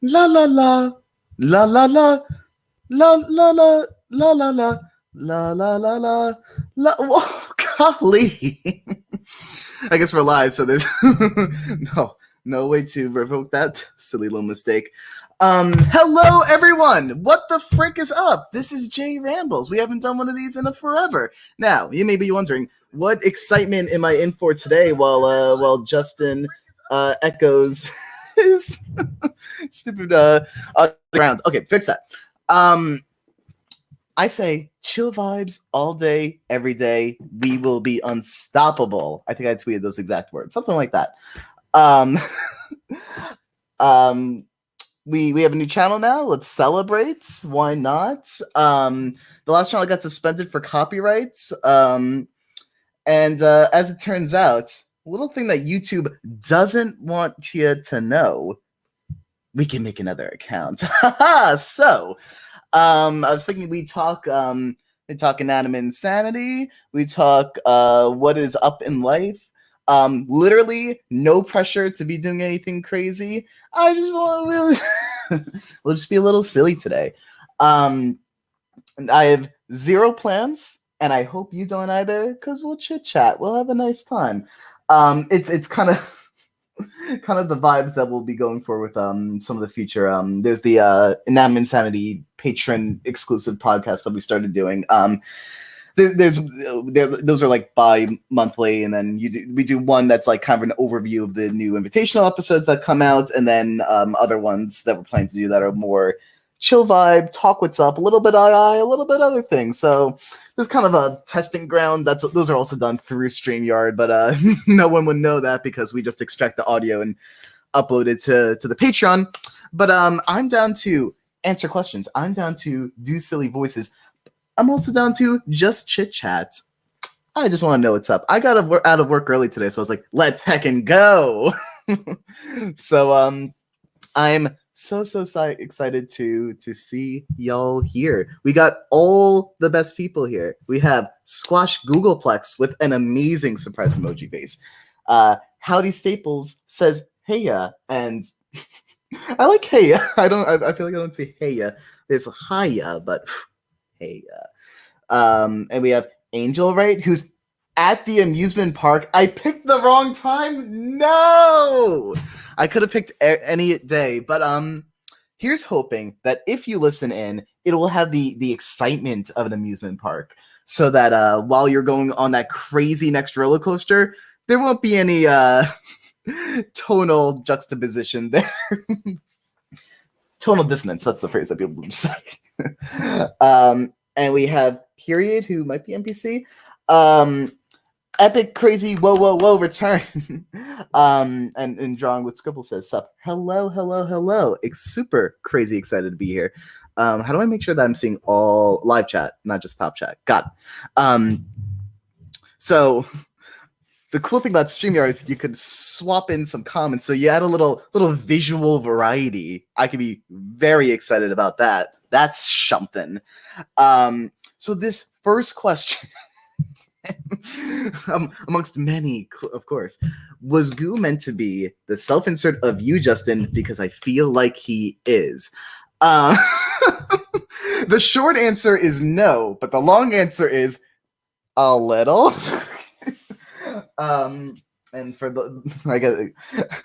La la la la la la la la la la la la la la la la la. Whoa, golly! I guess we're live, so there's no way to revoke that silly little mistake. Hello everyone. What the frick is up? This is Jay Rambles. We haven't done one of these in a forever. Now, you may be wondering, what excitement am I in for today while Justin echoes his stupid ground. Okay, fix that. I say chill vibes all day, every day. We will be unstoppable. I think I tweeted those exact words, something like that. Um, we have a new channel now. Let's celebrate. Why not? The last channel got suspended for copyrights. And as it turns out, a little thing that YouTube doesn't want you to know, we can make another account. So, I was thinking we talk Inanimate Insanity. We talk what is up in life. Literally no pressure to be doing anything crazy. I just want to really we'll just be a little silly today. I have zero plans, and I hope you don't either, because we'll chit chat. We'll have a nice time. It's kind of the vibes that we'll be going for with some of the future. There's the Inanimate Insanity patron exclusive podcast that we started doing. Those are like bi-monthly, and then we do one that's like kind of an overview of the new invitational episodes that come out, and then other ones that we're planning to do that are more chill vibe, talk what's up, a little bit a little bit other things. So there's kind of a testing ground. Those are also done through StreamYard, but no one would know that because we just extract the audio and upload it to the Patreon. But I'm down to answer questions. I'm down to do silly voices. I'm also down to just chit chats. I just want to know what's up. I got out of work early today, so I was like, let's heckin' go. So I'm so excited to see y'all here. We got all the best people here. We have Squash Googleplex with an amazing surprise emoji face. Howdy Staples says heya, and I like heya. I feel like I don't say heya. There's hiya, but heya. And we have Angel, right? Who's at the amusement park. I picked the wrong time. No, I could have picked any day, but here's hoping that if you listen in, it will have the excitement of an amusement park, so that while you're going on that crazy next roller coaster, there won't be any tonal juxtaposition there. Tonal dissonance, that's the phrase that people say. And we have Period, who might be NPC. Epic Crazy Whoa return. And Drawing with Scribble says, sup, hello. It's super crazy excited to be here. How do I make sure that I'm seeing all live chat, not just top chat? Got it. So the cool thing about StreamYard is you could swap in some comments, so you add a little visual variety. I could be very excited about that. That's something. So this first question, amongst many, of course, was Goo meant to be the self-insert of you, Justin? Because I feel like he is. The short answer is no, but the long answer is a little. And for I guess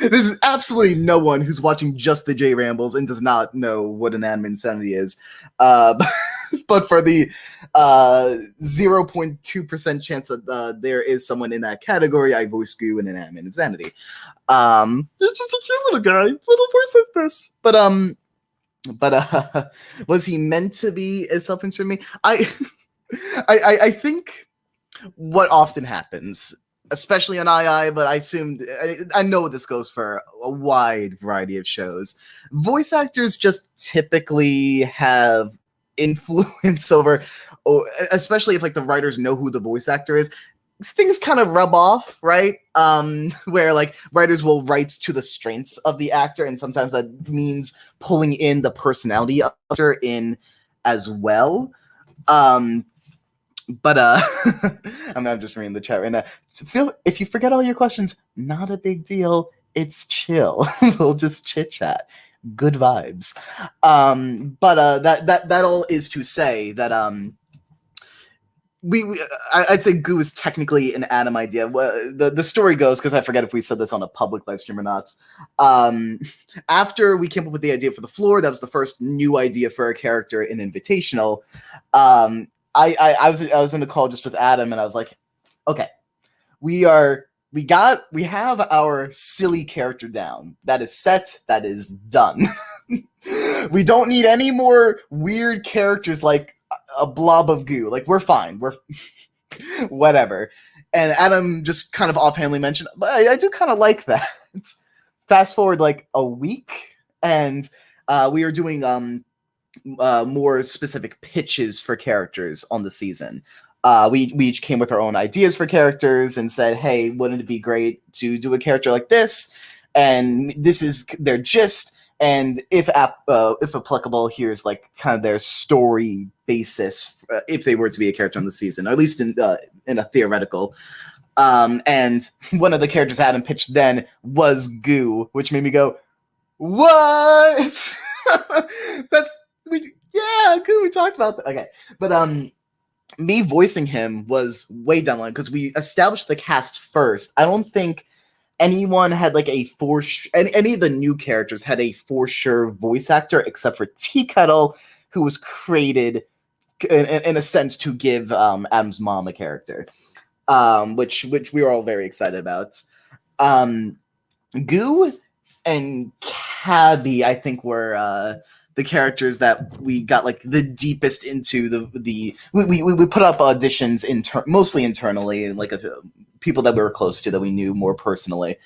this is absolutely no one who's watching just the J Rambles and does not know what an Inanimate Insanity is. But for the 0.2% chance that there is someone in that category, I voice Goo in Inanimate Insanity. It's just a cute little guy, little voice like this. But was he meant to be a self-insert me? I think what often happens, especially on II, but I know this goes for a wide variety of shows. Voice actors just typically have influence over, especially if like the writers know who the voice actor is. Things kind of rub off, right? Where like writers will write to the strengths of the actor, and sometimes that means pulling in the personality of the actor in as well. But I'm just reading the chat right now. So if you forget all your questions, not a big deal. It's chill. We'll just chit chat. good vibes. But that all is to say that I'd say Goo is technically an Adam idea. The story goes, because I forget if we said this on a public live stream or not. After we came up with the idea for the floor, that was the first new idea for a character in Invitational. I was in a call just with Adam, and I was like, okay, we have our silly character down. That is set. That is done. We don't need any more weird characters like a blob of goo. Like, we're fine. We're whatever. And Adam just kind of offhandedly mentioned, but I do kind of like that. Fast forward like a week, and we are doing more specific pitches for characters on the season. We each came with our own ideas for characters and said, hey, wouldn't it be great to do a character like this? And this is their gist. And if applicable, here's like kind of their story basis if they were to be a character on the season, or at least in a theoretical. And one of the characters Adam pitched then was Goo, which made me go, what? Goo. We talked about that. Okay, but me voicing him was way down the line because we established the cast first. I don't think anyone had like any of the new characters had a for sure voice actor except for Tea Kettle, who was created in a sense to give Adam's mom a character, which we were all very excited about. Goo and Cabby, I think, were the characters that we got like the deepest into. We put up auditions mostly internally, and like people that we were close to that we knew more personally.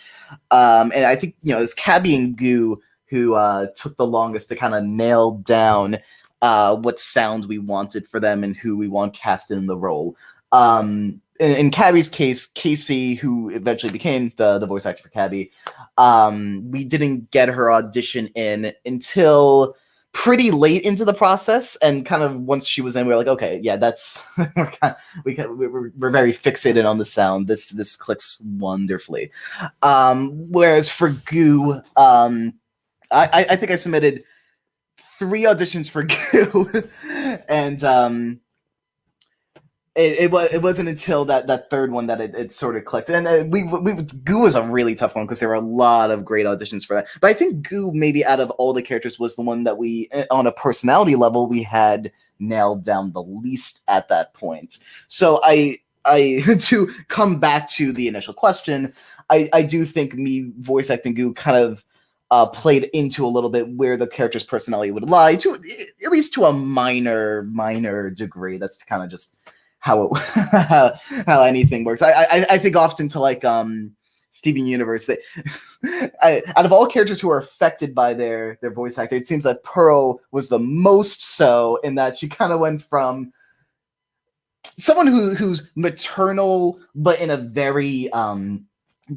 And I think, it was Cabby and Goo who took the longest to kind of nail down what sound we wanted for them and who we want cast in the role. In Cabby's case, Casey, who eventually became the voice actor for Cabby, we didn't get her audition in until pretty late into the process, and kind of once she was in, we were like, okay, yeah, that's we're very fixated on the sound. This clicks wonderfully. Whereas for Goo, I think I submitted 3 auditions for Goo, and it wasn't until that third one that it sort of clicked. And Goo was a really tough one because there were a lot of great auditions for that. But I think Goo, maybe out of all the characters, was the one that we, on a personality level, we had nailed down the least at that point. So I to come back to the initial question, I do think me voice acting Goo kind of played into a little bit where the character's personality would lie, to at least to a minor degree. That's kind of just how anything works. I think often to like Steven Universe, out of all characters who are affected by their voice actor, it seems that Pearl was the most so, in that she kind of went from someone who's maternal but in a very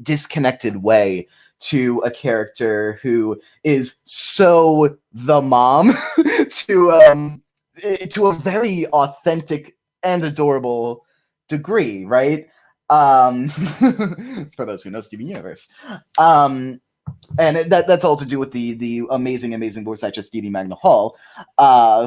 disconnected way to a character who is so the mom to a very authentic and adorable degree, right? For those who know Steven Universe. And that's all to do with the amazing voice actress Dee Dee Magna Hall,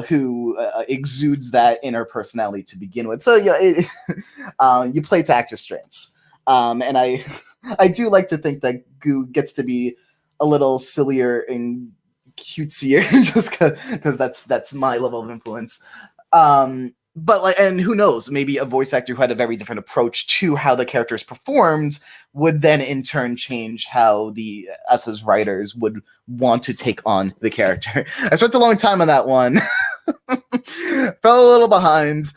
who exudes that inner personality to begin with. So you play to actor strengths. And I do like to think that Goo gets to be a little sillier and cutesier just because that's my level of influence. But like, and who knows, maybe a voice actor who had a very different approach to how the characters performed would then in turn change how us as writers would want to take on the character. I spent a long time on that one. Fell a little behind.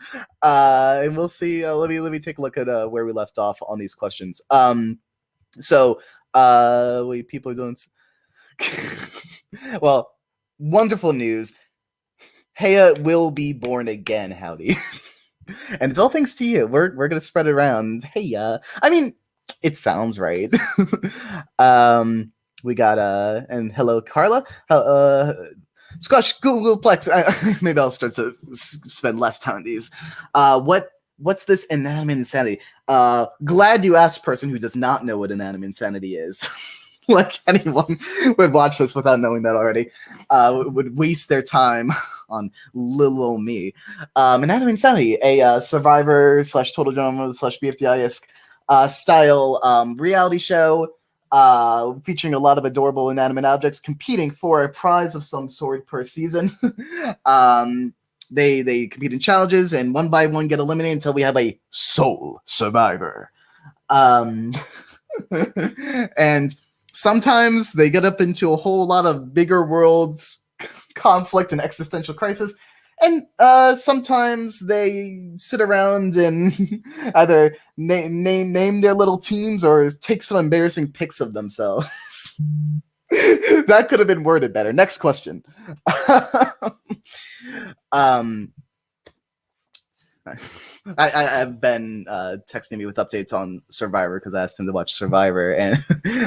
And we'll see. Let me take a look at where we left off on these questions. So people are doing well, wonderful news. Heya will be born again, howdy. And it's all thanks to you. We're gonna spread it around. Heya. I mean, it sounds right. We got and hello Carla. Squash Googleplex. Maybe I'll start to spend less time on these. What's this Inanimate Insanity? Glad you asked, person who does not know what Inanimate Insanity is. like anyone would watch this without knowing that already, would waste their time on little old me. Inanimate Insanity, a Survivor slash Total Drama slash BFDI-esque style reality show featuring a lot of adorable inanimate objects competing for a prize of some sort per season. They compete in challenges and one by one get eliminated until we have a sole survivor. And sometimes they get up into a whole lot of bigger worlds conflict and existential crisis, and sometimes they sit around and either name their little teams or take some embarrassing pics of themselves. That could have been worded better. Next question. I've been texting me with updates on Survivor because I asked him to watch Survivor, and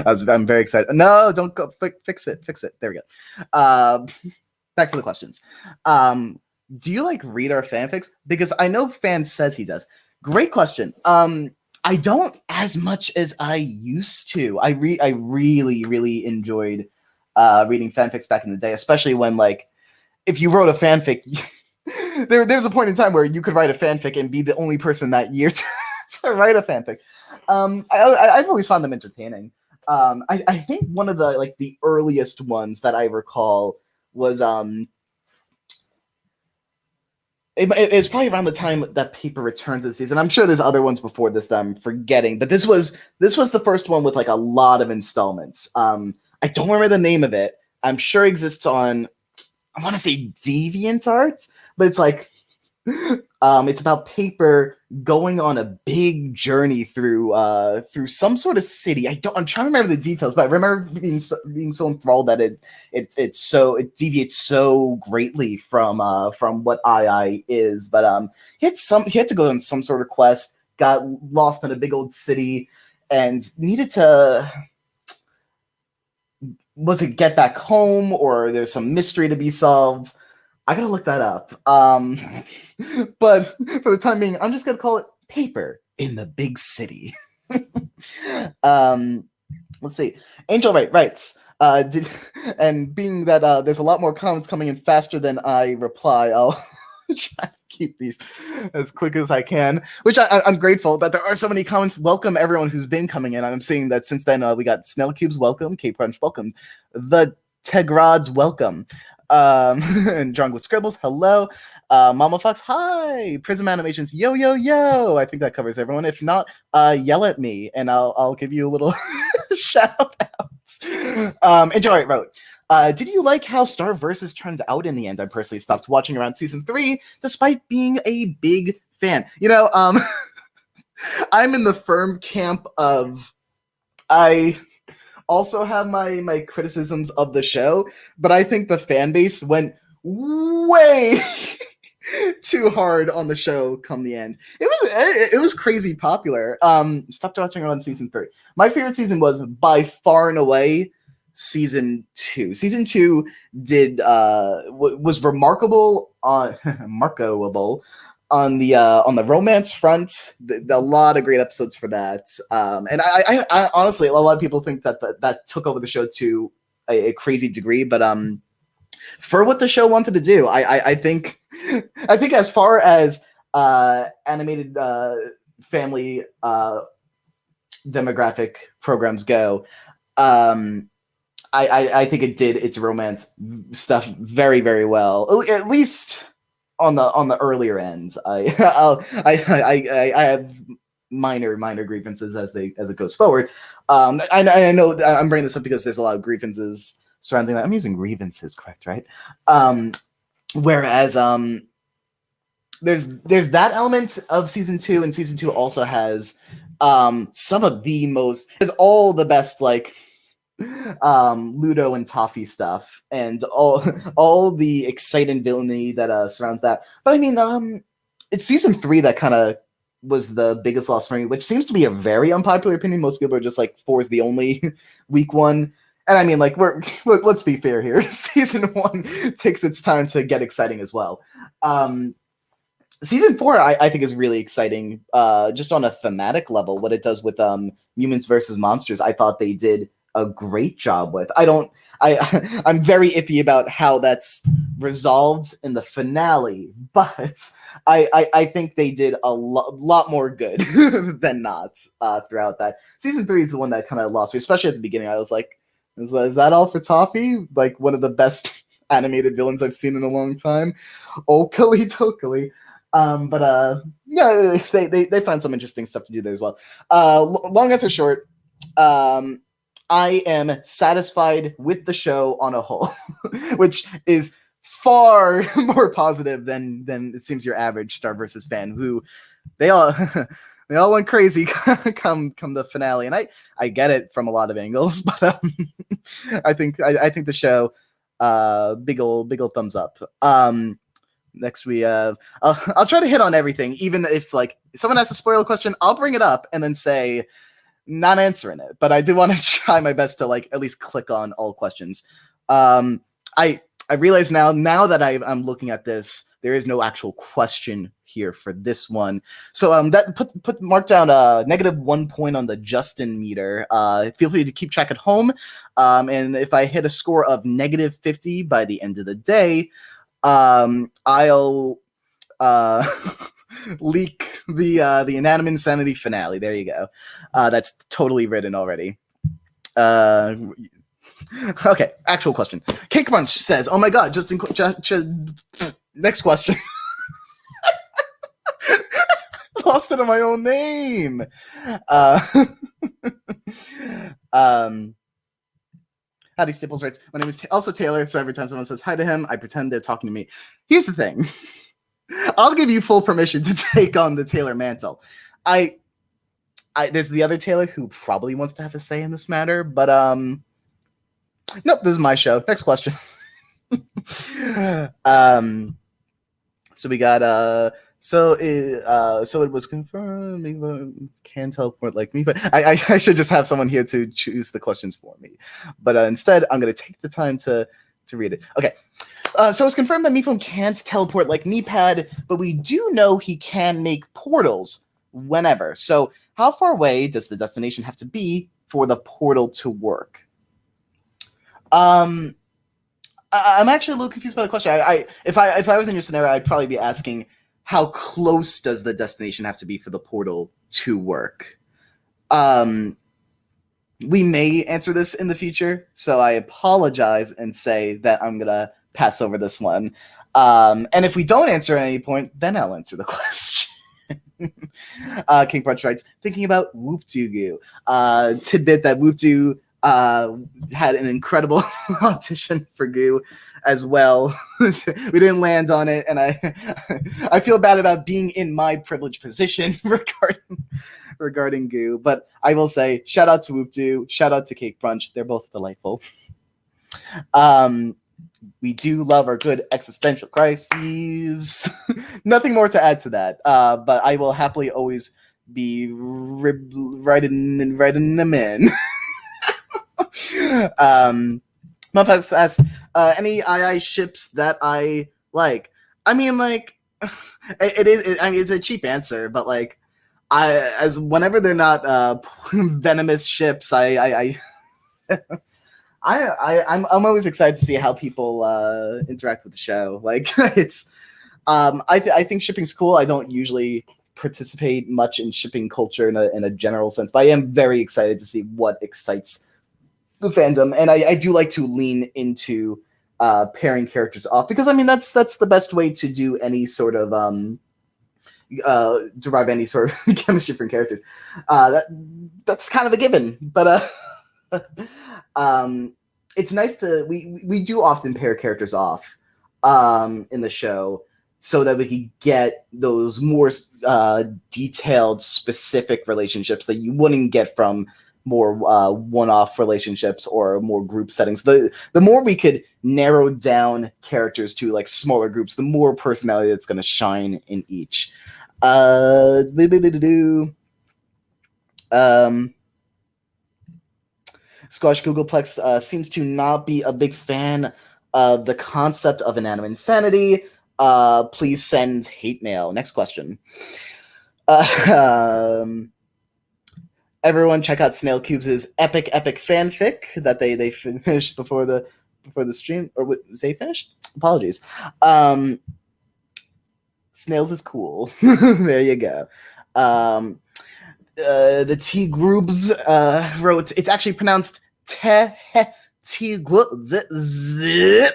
I'm very excited. No, don't go. Fix it. There we go. Back to the questions. Do you like read our fanfics? Because I know Fan says he does. Great question. I don't as much as I used to. I really enjoyed reading fanfics back in the day, especially when, like, if you wrote a fanfic, there's a point in time where you could write a fanfic and be the only person that year to write a fanfic. I've always found them entertaining. I think one of the earliest ones that I recall was it's probably around the time that Paper returned to the season. I'm sure there's other ones before this that I'm forgetting, but this was the first one with like a lot of installments. I don't remember the name of it. I'm sure it exists on, I want to say DeviantArt, but it's like it's about Paper going on a big journey through some sort of city. I'm trying to remember the details, but I remember being so enthralled that it deviates so greatly from what II is. But he had to go on some sort of quest, got lost in a big old city, and needed to, was it get back home or there's some mystery to be solved? I gotta look that up. But for the time being, I'm just gonna call it Paper in the Big City. Let's see. Angel writes, and being that there's a lot more comments coming in faster than I reply, I'll try to keep these as quick as I can, which I'm grateful that there are so many comments. Welcome everyone who's been coming in. I'm seeing that since then we got Snell Cubes, welcome, K Crunch, welcome, the Tegrods, welcome, and Drunk with Scribbles, hello, Mama Fox, hi, Prism Animations, yo. I think that covers everyone. If not, yell at me and I'll give you a little shout out. Enjoy it, wrote. Did you like how Star Versus turned out in the end? I personally stopped watching around season 3, despite being a big fan. You know, I'm in the firm camp of, I also have my criticisms of the show, but I think the fan base went way too hard on the show come the end. It was crazy popular. Stopped watching around season 3. My favorite season was by far and away season 2. Season 2 did was remarkable on remarkable on the romance front. A lot of great episodes for that. And I honestly, a lot of people think that took over the show to a crazy degree, but for what the show wanted to do, I think as far as animated family demographic programs go, I think it did its romance stuff very, very well. At least on the earlier ends. I have minor grievances as it goes forward. I know I'm bringing this up because there's a lot of grievances surrounding that. I'm using grievances, correct, right? Whereas there's that element of season 2, and season 2 also has some of the most, has all the best, like, Ludo and Toffee stuff and all the exciting villainy that surrounds that. But I mean, it's season 3 that kind of was the biggest loss for me, which seems to be a very unpopular opinion. Most people are just like 4 is the only weak one. And I mean, like, let's be fair here. Season 1 takes its time to get exciting as well. Season 4, I think, is really exciting, just on a thematic level. What it does with humans versus monsters, I thought they did a great job with. I'm very iffy about how that's resolved in the finale, but I think they did a lot more good than not throughout that. Season 3 is the one that kind of lost me, especially at the beginning. I was like, is that all for Toffee? Like, one of the best animated villains I've seen in a long time. Okily dokily. Yeah, they find some interesting stuff to do there as well. Long answer short, I am satisfied with the show on a whole, which is far more positive than it seems your average Star versus fan, who they all they all went crazy come the finale, and I get it from a lot of angles, but I think the show big old thumbs up. Next we I'll try to hit on everything, even if like someone asks a spoiler question, I'll bring it up and then say not answering it, but I do want to try my best to like at least click on all questions. I realize now that I'm looking at this, there is no actual question here for this one. So that put mark down -1 point on the Justin meter. Feel free to keep track at home. And if I hit a score of -50 by the end of the day, I'll leak the Inanimate Insanity finale. There you go. That's totally written already. Okay, actual question. Cake Punch says, "Oh my god, next question." Lost it on my own name. Howdy Stipples writes, "My name is also Taylor, so every time someone says hi to him, I pretend they're talking to me." Here's the thing. I'll give you full permission to take on the Taylor mantle. There's the other Taylor who probably wants to have a say in this matter, but nope, this is my show. Next question. So we got so it was confirmed. Can teleport like me, but I should just have someone here to choose the questions for me. But instead, I'm going to take the time to read it. Okay. So it's confirmed that Mifune can't teleport like Meepad, but we do know he can make portals whenever. So how far away does the destination have to be for the portal to work? I'm actually a little confused by the question. If I was in your scenario, I'd probably be asking, how close does the destination have to be for the portal to work? We may answer this in the future, so I apologize and say that I'm gonna pass over this one. And if we don't answer at any point, then I'll answer the question. King Brunch writes, "Thinking about Whoop-Doo Goo. Tidbit that Whoop-Doo had an incredible audition for Goo as well. We didn't land on it, and I feel bad about being in my privileged position regarding Goo. But I will say, shout out to Whoop-Doo, shout out to Cake Brunch. They're both delightful. We do love our good existential crises. Nothing more to add to that. But I will happily always be writing them in." Motherfuckers asks, any II ships that I like. I mean, like, it's a cheap answer, but like, whenever they're not venomous ships, I'm always excited to see how people interact with the show. Like, it's I think shipping's cool. I don't usually participate much in shipping culture in a general sense, but I am very excited to see what excites the fandom, and I do like to lean into pairing characters off, because I mean that's the best way to do any sort of derive any sort of chemistry from characters. That's kind of a given, but it's nice to we do often pair characters off in the show so that we can get those more detailed, specific relationships that you wouldn't get from more one-off relationships or more group settings. The more we could narrow down characters to like smaller groups, the more personality that's going to shine in each. Squash Googleplex seems to not be a big fan of the concept of Inanimate Insanity. Please send hate mail. Next question. Everyone check out Snail Cubes' epic fanfic that they finished before the stream, or say finished. Apologies. Snails is cool. There you go. The T Grooves wrote, it's actually pronounced te T zip.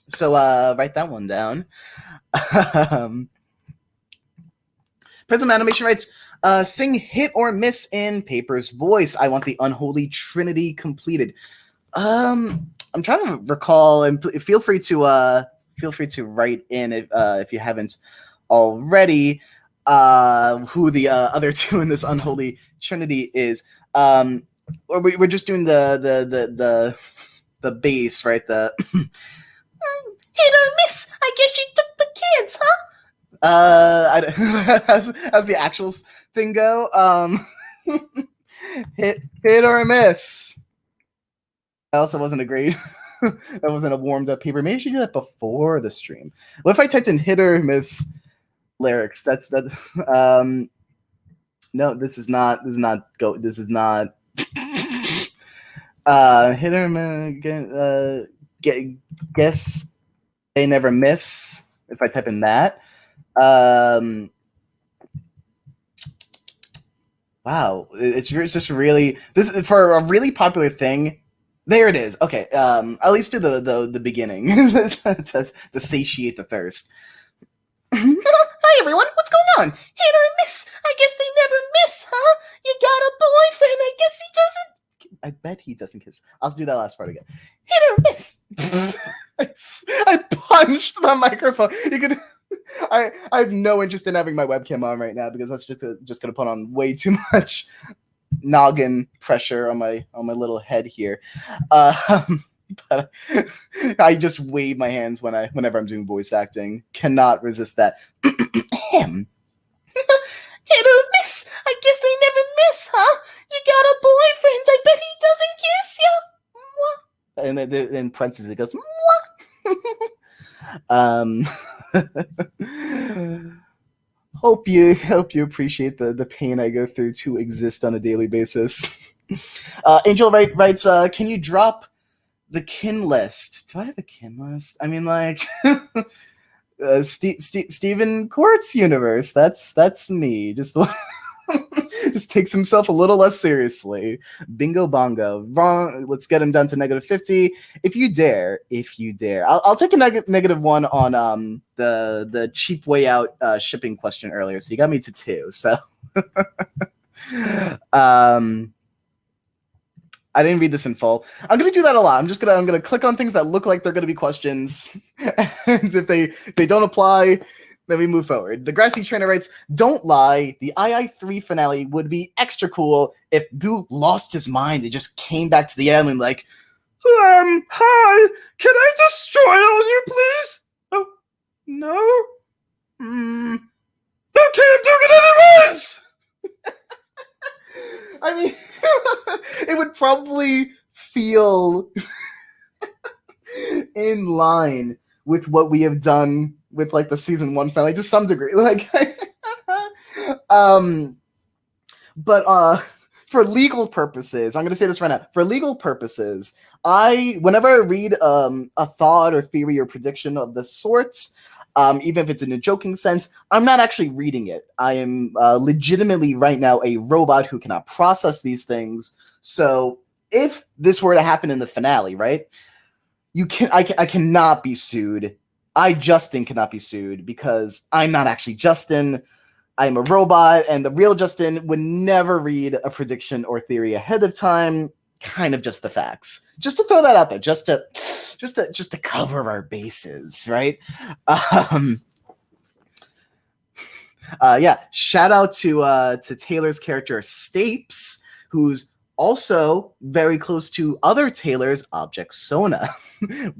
So write that one down. Prism Animation writes, sing Hit or Miss in Paper's voice. I want the unholy trinity completed. I'm trying to recall, and feel free to write in if you haven't already, who the other two in this unholy trinity is. Or we're just doing the bass, right? The hit or miss. I guess you took the kids, huh? How's the actual thing go? Hit or miss. That also wasn't a great. That wasn't a warmed up paper. Maybe I should do that before the stream. What if I typed in hit or miss lyrics? That's that. No, this is not. This is not. Go. This is not. Hit or miss. Guess they never miss. If I type in that. Wow, it's just really, this is for a really popular thing. There it is. Okay, at least do the beginning to satiate the thirst. Hi everyone, what's going on? Hit or miss? I guess they never miss, huh? You got a boyfriend? I guess he doesn't. I bet he doesn't kiss. I'll do that last part again. Hit or miss? I punched the microphone. You could. I have no interest in having my webcam on right now because that's just going to put on way too much noggin pressure on my little head here. But I just wave my hands whenever I'm doing voice acting. Cannot resist that. Him. Hit or miss? I guess they never miss, huh? You got a boyfriend. I bet he doesn't kiss you. And in parentheses it goes. Hope you appreciate the pain I go through to exist on a daily basis. Angel writes, can you drop the kin list? Do I have a kin list? I mean, like, Stephen Quartz universe. That's me. Just takes himself a little less seriously. Bingo bongo. Wrong. Let's get him down to -50. If you dare. I'll take a negative one on the cheap way out shipping question earlier. So you got me to 2. So I didn't read this in full. I'm gonna do that a lot. I'm gonna click on things that look like they're gonna be questions, and if they don't apply, then we move forward. The Grassy Trainer writes, don't lie, the II3 finale would be extra cool if Boo lost his mind and just came back to the island like, hi, can I destroy all you, please? Oh, no? Okay, I'm doing it anyways! I mean, it would probably feel in line with what we have done with like the season 1 finale to some degree, like, but for legal purposes, I'm going to say this right now. For legal purposes, whenever I read a thought or theory or prediction of the sorts, even if it's in a joking sense, I'm not actually reading it. I am legitimately right now a robot who cannot process these things. So if this were to happen in the finale, right? I cannot be sued. Justin cannot be sued because I'm not actually Justin. I'm a robot, and the real Justin would never read a prediction or theory ahead of time. Kind of just the facts. Just to throw that out there, just to cover our bases, right? Yeah. Shout out to Taylor's character Stapes, who's also very close to other Taylor's Object Sona.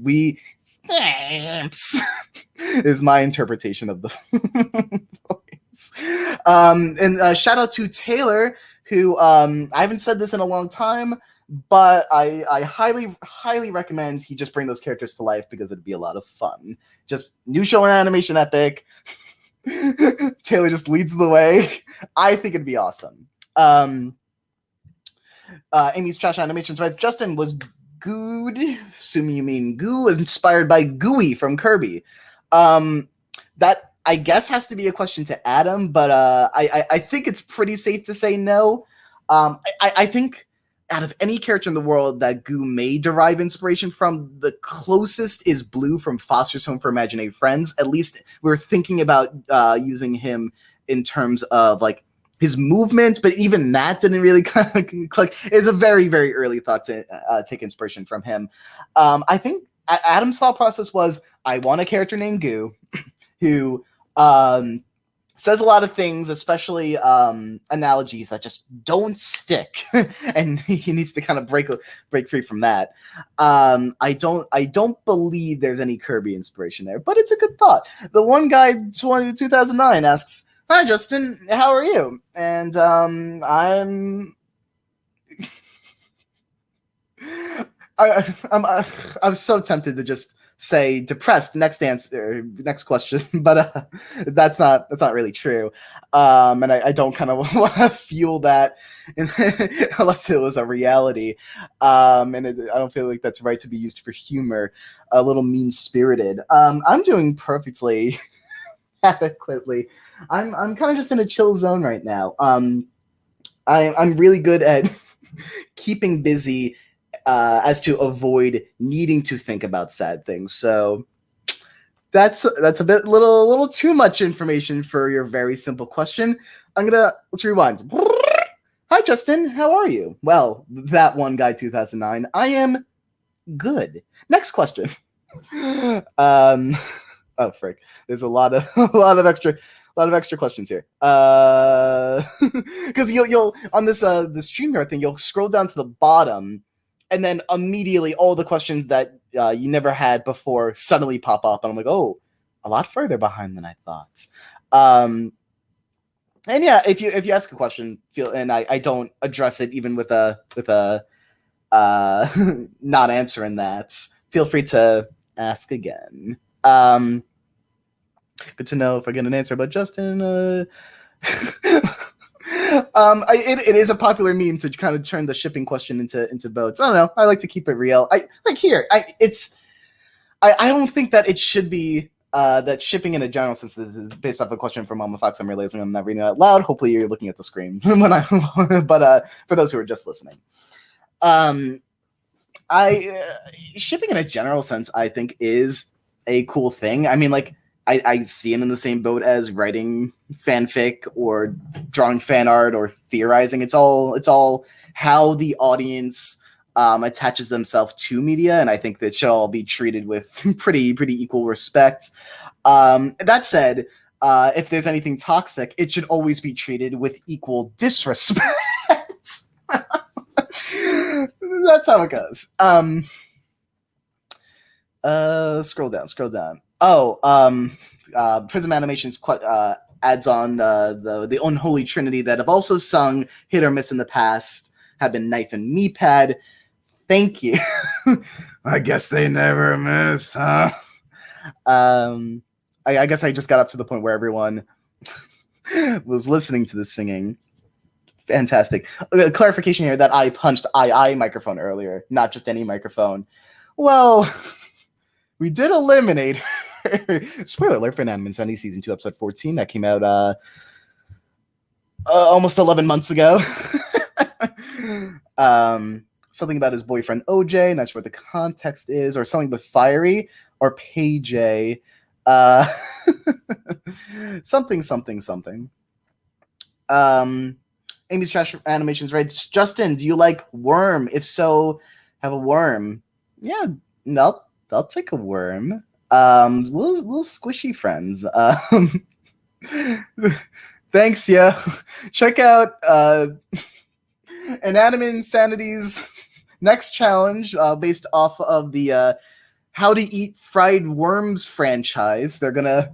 We Stamps is my interpretation of the voice. And shout out to Taylor, who I haven't said this in a long time, but I highly recommend he just bring those characters to life because it'd be a lot of fun. Just new show and animation epic. Taylor just leads the way. I think it'd be awesome. Amy's Trash Animations writes, Justin was good, assuming you mean goo, inspired by Gooey from Kirby. That, I guess, has to be a question to Adam, but I think it's pretty safe to say no. I think out of any character in the world that Goo may derive inspiration from, the closest is Blue from Foster's Home for Imaginary Friends. At least we're thinking about using him in terms of like his movement, but even that didn't really kind of click. It's a very, very early thought to take inspiration from him. I think Adam's thought process was, I want a character named Goo who says a lot of things, especially analogies that just don't stick, and he needs to kind of break free from that. I don't believe there's any Kirby inspiration there, but it's a good thought. The one guy 2009 asks, "Hi Justin, how are you?" And I'm so tempted to just say depressed next question, but that's not really true, and I don't kind of want to fuel that unless it was a reality, and I don't feel like that's right to be used for humor. A little mean-spirited. I'm doing perfectly adequately. I'm kind of just in a chill zone right now. I'm really good at keeping busy as to avoid needing to think about sad things. So that's a little too much information for your very simple question. Let's rewind. Hi Justin, how are you? Well, that one guy 2009. I am good. Next question. Oh frick. There's a lot of extra questions here. Because you'll on this the StreamYard thing, you'll scroll down to the bottom, and then immediately all the questions that you never had before suddenly pop up, and I'm like, oh, a lot further behind than I thought. And yeah, if you ask a question, and I don't address it even with a not answering that, feel free to ask again. Good to know if I get an answer about Justin. It is a popular meme to kind of turn the shipping question into boats. I don't know. I like to keep it real. I don't think that it should be that shipping in a general sense. This is based off a question from Mama Fox. I'm realizing I'm not reading it out loud. Hopefully you're looking at the screen but for those who are just listening, shipping in a general sense, I think, is a cool thing. I mean, like, I see it in the same boat as writing fanfic or drawing fan art or theorizing. It's all how the audience attaches themselves to media, and I think that should all be treated with pretty equal respect. That said, if there's anything toxic, it should always be treated with equal disrespect. That's how it goes. Scroll down. Prism Animations adds on the unholy trinity that have also sung hit or miss in the past, have been Knife and Meepad. Thank you. I guess they never miss, huh? I guess I just got up to the point where everyone was listening to the singing. Fantastic. Clarification here that I punched II microphone earlier, not just any microphone. Well, we did eliminate her. Spoiler alert for Inanimate Insanity Season 2, Episode 14. That came out almost 11 months ago. Something about his boyfriend OJ, not sure what the context is, or something with Fiery, or PayJ. Something. Amy's Trash Animations writes, Justin, do you like worm? If so, have a worm. Yeah, no, I'll take a worm. Little squishy friends. Thanks, yeah. Check out Inanimate Insanity's next challenge, based off of the How to Eat Fried Worms franchise. They're gonna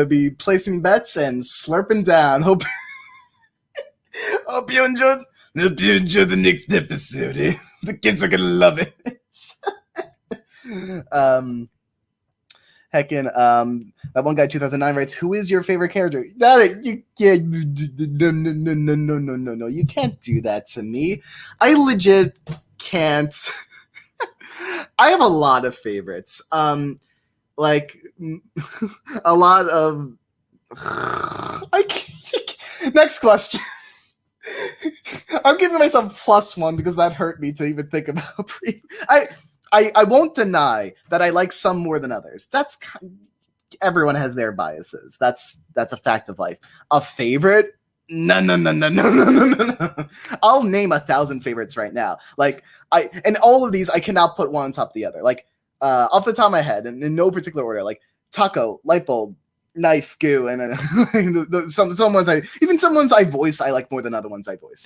be placing bets and slurping down. Hope you enjoyed the next episode. The kids are gonna love it. Heckin', that one guy 2009 writes, "Who is your favorite character?" That you can't. No. You can't do that to me. I legit can't. I have a lot of favorites. Like a lot of. I can't. Next question. I'm giving myself +1 because that hurt me to even think about. I won't deny that I like some more than others. That's everyone has their biases. That's a fact of life. A favorite? No. I'll name 1,000 favorites right now. Like and all of these I cannot put one on top of the other. Like off the top of my head, and in no particular order. Like taco, light bulb, knife, goo, and then some ones some ones I voice I like more than other ones I voice.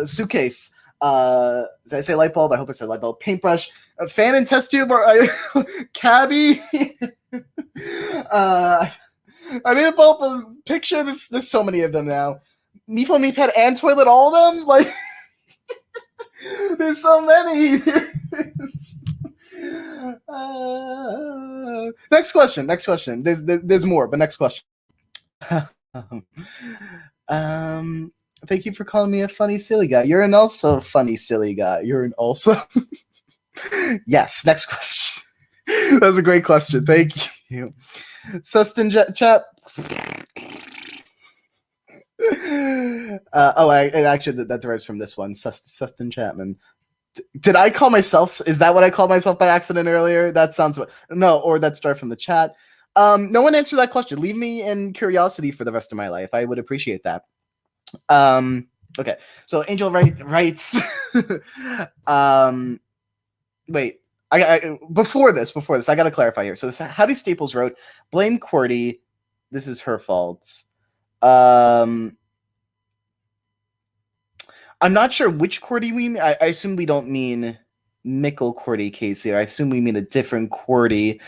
Suitcase. Did I say light bulb? I hope I said light bulb. Paintbrush, fan and test tube, or cabbie. I need to pull up a picture. There's so many of them now. Me phone, me pad, and toilet, all of them. Like, there's so many. Next question. There's more, but next question. Thank you for calling me a funny, silly guy. You're an also funny, silly guy. You're an also. Yes, next question. That was a great question. Thank you. Sustin chat. Actually, that derives from this one. Sustin Chapman. Did I call myself? Is that what I called myself by accident earlier? That sounds no, or that's derived from the chat. No one answered that question. Leave me in curiosity for the rest of my life. I would appreciate that. Okay, so Angel writes. Wait. Before this, I gotta clarify here. So Howdy Staples wrote, "Blame Cordy. This is her fault." I'm not sure which Cordy we mean. I assume we don't mean Mickle Cordy Casey. I assume we mean a different Cordy.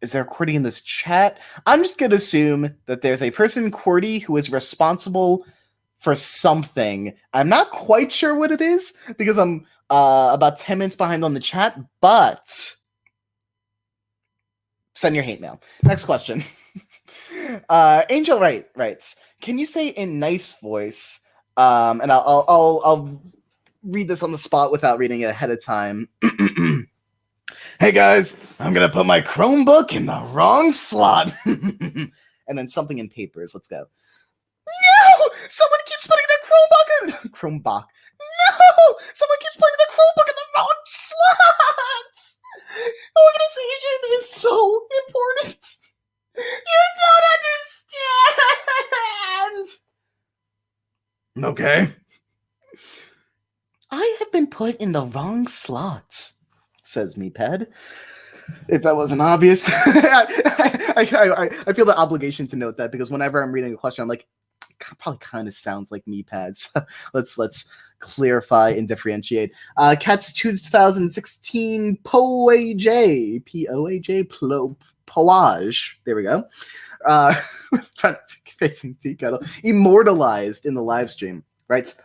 Is there a Cordy in this chat? I'm just gonna assume that there's a person Cordy who is responsible for something. I'm not quite sure what it is because I'm about 10 minutes behind on the chat, but send your hate mail. Next question. Angel writes, "Can you say in nice voice?" And I'll read this on the spot without reading it ahead of time. "Hey guys, I'm gonna put my Chromebook in the wrong slot." And then something in papers. Let's go. "No! Someone keeps putting the Chromebook. No! Someone keeps putting the Chromebook in the wrong slot! Organization is so important. You don't understand." "Okay. I have been put in the wrong slot," says Meepad. If that wasn't obvious. I feel the obligation to note that because whenever I'm reading a question, I'm like, probably kind of sounds like Meepad. So let's clarify and differentiate. Cat's 2016 Poaj, Poage. There we go. Facing tea kettle. Immortalized in the live stream. Writes,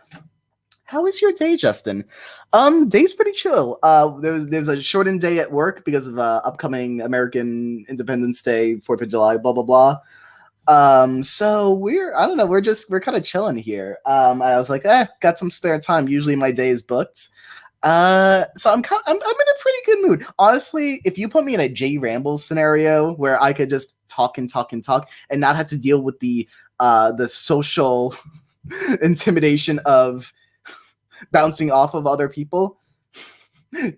"How is your day, Justin?" Day's pretty chill. There was a shortened day at work because of upcoming American Independence Day, 4th of July, blah blah blah. So we're kind of chilling here. I was like, got some spare time. Usually my day is booked. So I'm in a pretty good mood. Honestly, if you put me in a J Rambles scenario where I could just talk and not have to deal with the social intimidation of bouncing off of other people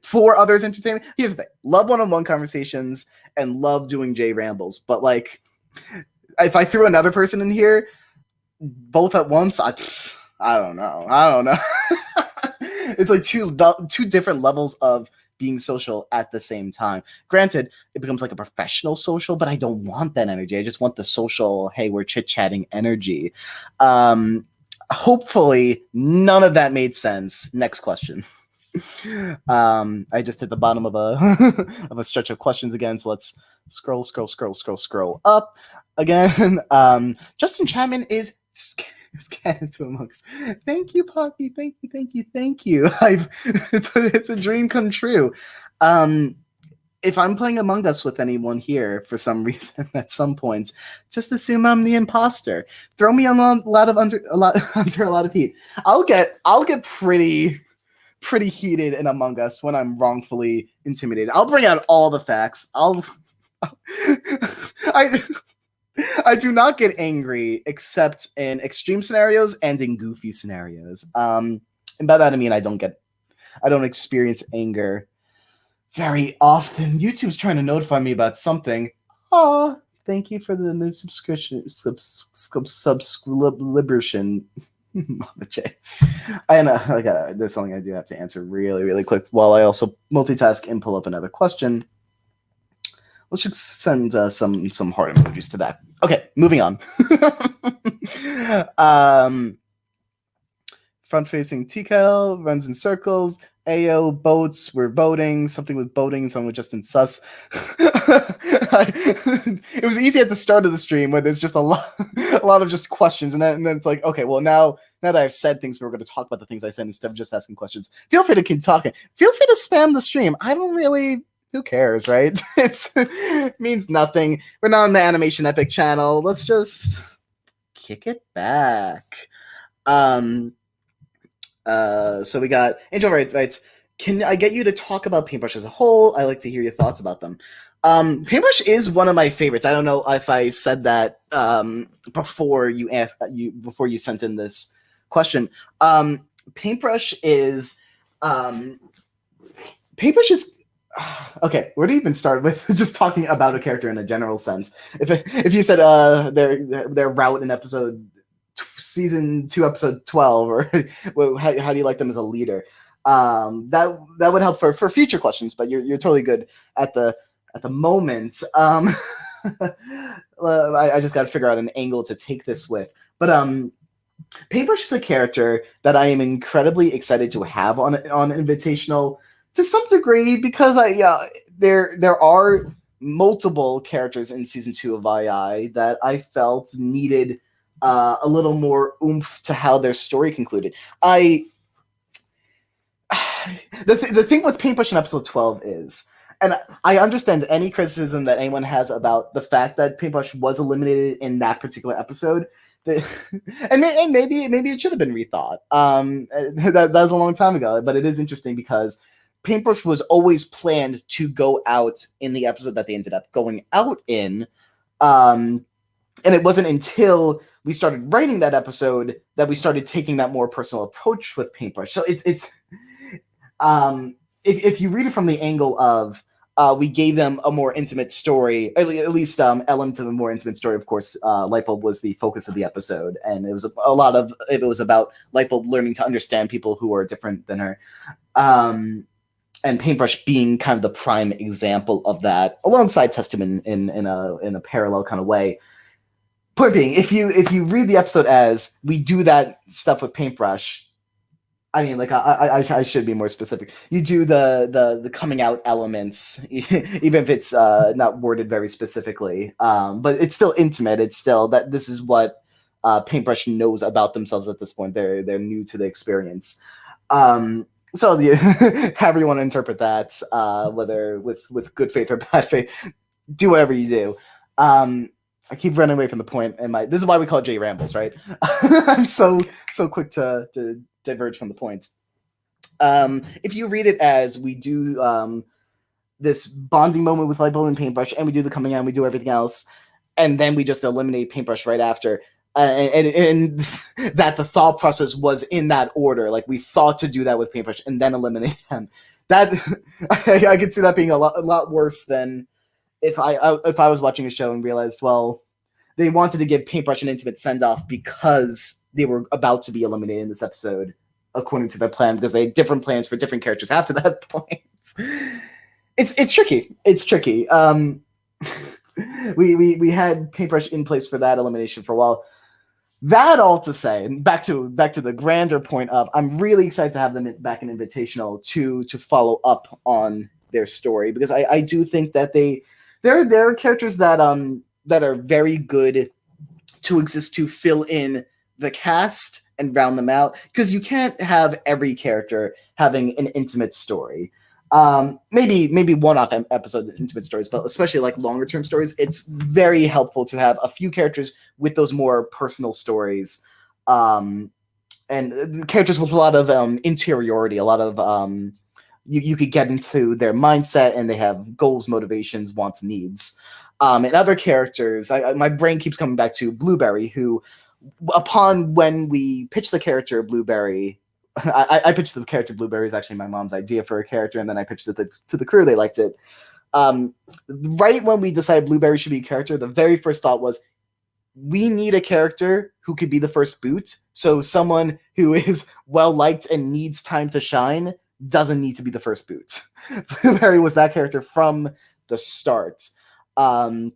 for others' entertainment. Here's the thing: love one-on-one conversations and love doing J Rambles, but like, if I threw another person in here, both at once, I don't know. It's like two different levels of being social at the same time. Granted, it becomes like a professional social, but I don't want that energy. I just want the social, hey, we're chit-chatting energy. Hopefully, none of that made sense. Next question. I just hit the bottom of a stretch of questions again, so let's scroll up again. Justin Chapman is scanned into amongst. Thank you, Poppy. Thank you. It's a dream come true. if I'm playing Among Us with anyone here for some reason at some points, just assume I'm the imposter. Throw me under a lot of heat. I'll get pretty heated in Among Us when I'm wrongfully intimidated. I'll bring out all the facts. I I do not get angry except in extreme scenarios and in goofy scenarios. And by that I mean I don't experience anger very often. YouTube's trying to notify me about something. Oh, thank you for the new subscription. Subscription. Mama J. I know. Okay, there's something I do have to answer really, really quick while I also multitask and pull up another question. Let's just send some heart emojis to that. Okay, moving on. Front-facing TKL runs in circles. AO boats. We're boating. Something with boating. Something with just in sus. It was easy at the start of the stream where there's just a lot of just questions, and then it's like, okay, well now that I've said things, we're going to talk about the things I said instead of just asking questions. Feel free to keep talking. Feel free to spam the stream. I don't really. Who cares, right? It means nothing. We're not on the Animation Epic channel. Let's just kick it back. So we got Angel writes, can I get you to talk about Paintbrush as a whole? I like to hear your thoughts about them. Paintbrush is one of my favorites. I don't know if I said that before you sent in this question. Paintbrush is okay. Where do you even start with just talking about a character in a general sense? If you said their route in season 2, episode 12, or how do you like them as a leader? That would help for future questions. But you're totally good at the moment. I just got to figure out an angle to take this with. But Paintbrush is a character that I am incredibly excited to have on Invitational to some degree, because there are multiple characters in season 2 of II that I felt needed a little more oomph to how their story concluded. The thing with Paintbrush in episode 12 is, and I understand any criticism that anyone has about the fact that Paintbrush was eliminated in that particular episode, and maybe it should have been rethought. That was a long time ago, but it is interesting because Paintbrush was always planned to go out in the episode that they ended up going out in, and it wasn't until we started writing that episode that we started taking that more personal approach with Paintbrush. So it's if you read it from the angle of we gave them a more intimate story, at least elements of a more intimate story. Of course, Lightbulb was the focus of the episode, and it was a lot of it was about Lightbulb learning to understand people who are different than her. And Paintbrush being kind of the prime example of that, alongside Testament in a parallel kind of way. Point being, if you read the episode as we do that stuff with Paintbrush, I mean, like I should be more specific. You do the coming out elements, even if it's not worded very specifically, but it's still intimate. It's still that this is what Paintbrush knows about themselves at this point. They're new to the experience. So however you want to interpret that, whether with good faith or bad faith, do whatever you do. I keep running away from the point, and this is why we call it J Rambles, right? I'm so quick to diverge from the point. If you read it as we do this bonding moment with Lightbulb and Paintbrush, and we do the coming out, and we do everything else, and then we just eliminate Paintbrush right after. And that the thought process was in that order. Like we thought to do that with Paintbrush and then eliminate them. That I could see that being a lot worse than if I was watching a show and realized, well, they wanted to give Paintbrush an intimate send off because they were about to be eliminated in this episode, according to their plan, because they had different plans for different characters after that point. It's tricky. It's tricky. We had Paintbrush in place for that elimination for a while. That all to say, and back to the grander point of, I'm really excited to have them back in Invitational to follow up on their story, because I do think that there are characters that are very good to exist to fill in the cast and round them out, because you can't have every character having an intimate story. Maybe one-off episode intimate stories, but especially like longer term stories, it's very helpful to have a few characters with those more personal stories, and characters with a lot of interiority, a lot of you could get into their mindset, and they have goals, motivations, wants, needs. And other characters, my brain keeps coming back to Blueberry, who, upon when we pitched the character Blueberry, I pitched the character Blueberry, is actually my mom's idea for a character, and then I pitched it to the crew. They liked it. Right when we decided Blueberry should be a character, the very first thought was, we need a character who could be the first boot. So someone who is well liked and needs time to shine doesn't need to be the first boot. Blueberry was that character from the start, and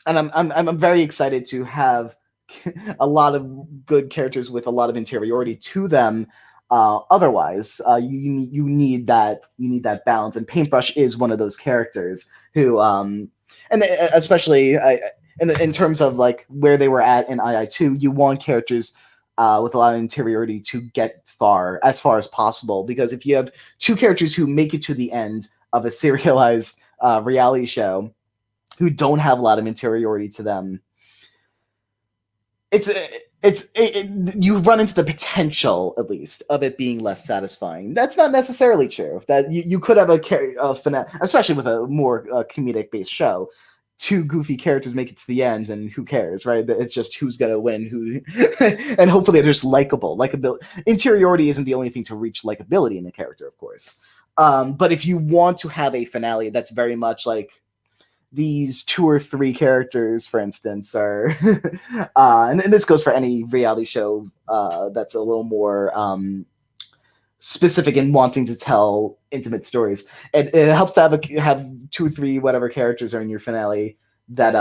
I'm very excited to have a lot of good characters with a lot of interiority to them. Otherwise, you need that balance, and Paintbrush is one of those characters who, and especially in terms of like where they were at in II2, you want characters with a lot of interiority to get as far as possible, because if you have two characters who make it to the end of a serialized reality show who don't have a lot of interiority to them, you run into the potential, at least, of it being less satisfying. That's not necessarily true. That you could have a finale, especially with a more comedic based show. Two goofy characters make it to the end, and who cares, right? It's just who's gonna win, and hopefully they're just likable. Interiority isn't the only thing to reach likability in a character, of course. But if you want to have a finale that's very much like these 2 or 3 characters, for instance, are, and this goes for any reality show that's a little more specific in wanting to tell intimate stories. It helps to have 2 or 3 whatever characters are in your finale that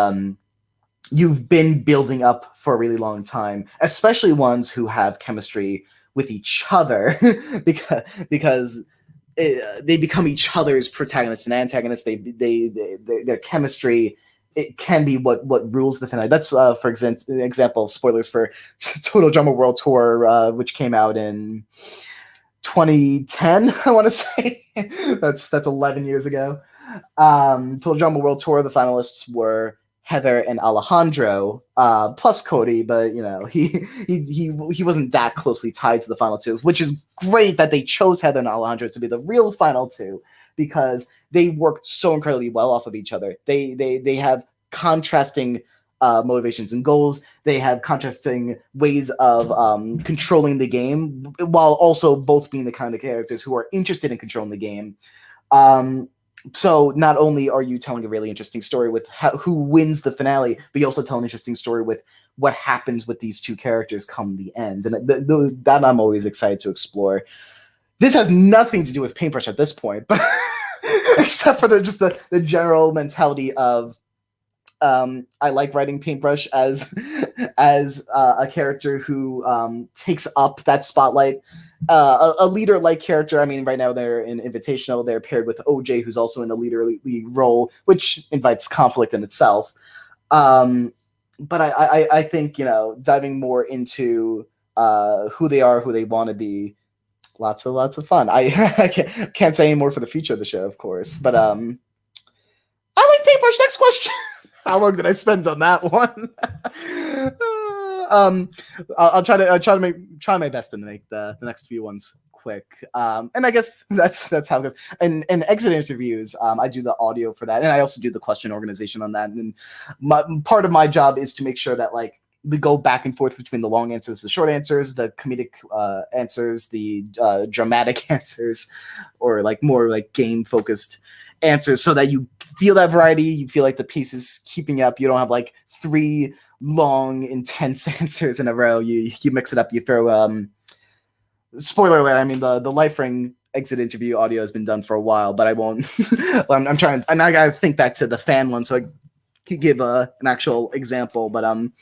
you've been building up for a really long time, especially ones who have chemistry with each other, because they become each other's protagonists and antagonists. Their chemistry, it can be what rules the finale. That's for example, spoilers for Total Drama World Tour, which came out in 2010. I want to say that's 11 years ago. Total Drama World Tour, the finalists were Heather and Alejandro, plus Cody, but he wasn't that closely tied to the final 2, which is great that they chose Heather and Alejandro to be the real final 2, because they work so incredibly well off of each other. They have contrasting motivations and goals. They have contrasting ways of controlling the game, while also both being the kind of characters who are interested in controlling the game. So not only are you telling a really interesting story with who wins the finale, but you also tell an interesting story with what happens with these 2 characters come the end. And that I'm always excited to explore. This has nothing to do with Paintbrush at this point, but except for the general mentality of I like writing Paintbrush as a character who takes up that spotlight. A leader-like character. I mean, right now they're in Invitational. They're paired with OJ, who's also in a leaderly role, which invites conflict in itself. But I think, diving more into who they are, who they want to be, lots of fun. I can't say any more for the future of the show, of course. But I like Paintbrush. Next question. How long did I spend on that one? I'll try my best to make the next few ones quick. And I guess that's how it goes. And exit interviews, I do the audio for that, and I also do the question organization on that. And part of my job is to make sure that we go back and forth between the long answers, the short answers, the comedic answers, the dramatic answers, or more game focused answers, so that you feel that variety. You feel like the piece is keeping up. You don't have 3 long, intense answers in a row. You mix it up. You throw spoiler alert. I mean, the Life Ring exit interview audio has been done for a while, but I won't. I'm trying, and I gotta think back to the fan one, so I could give an actual example. But I don't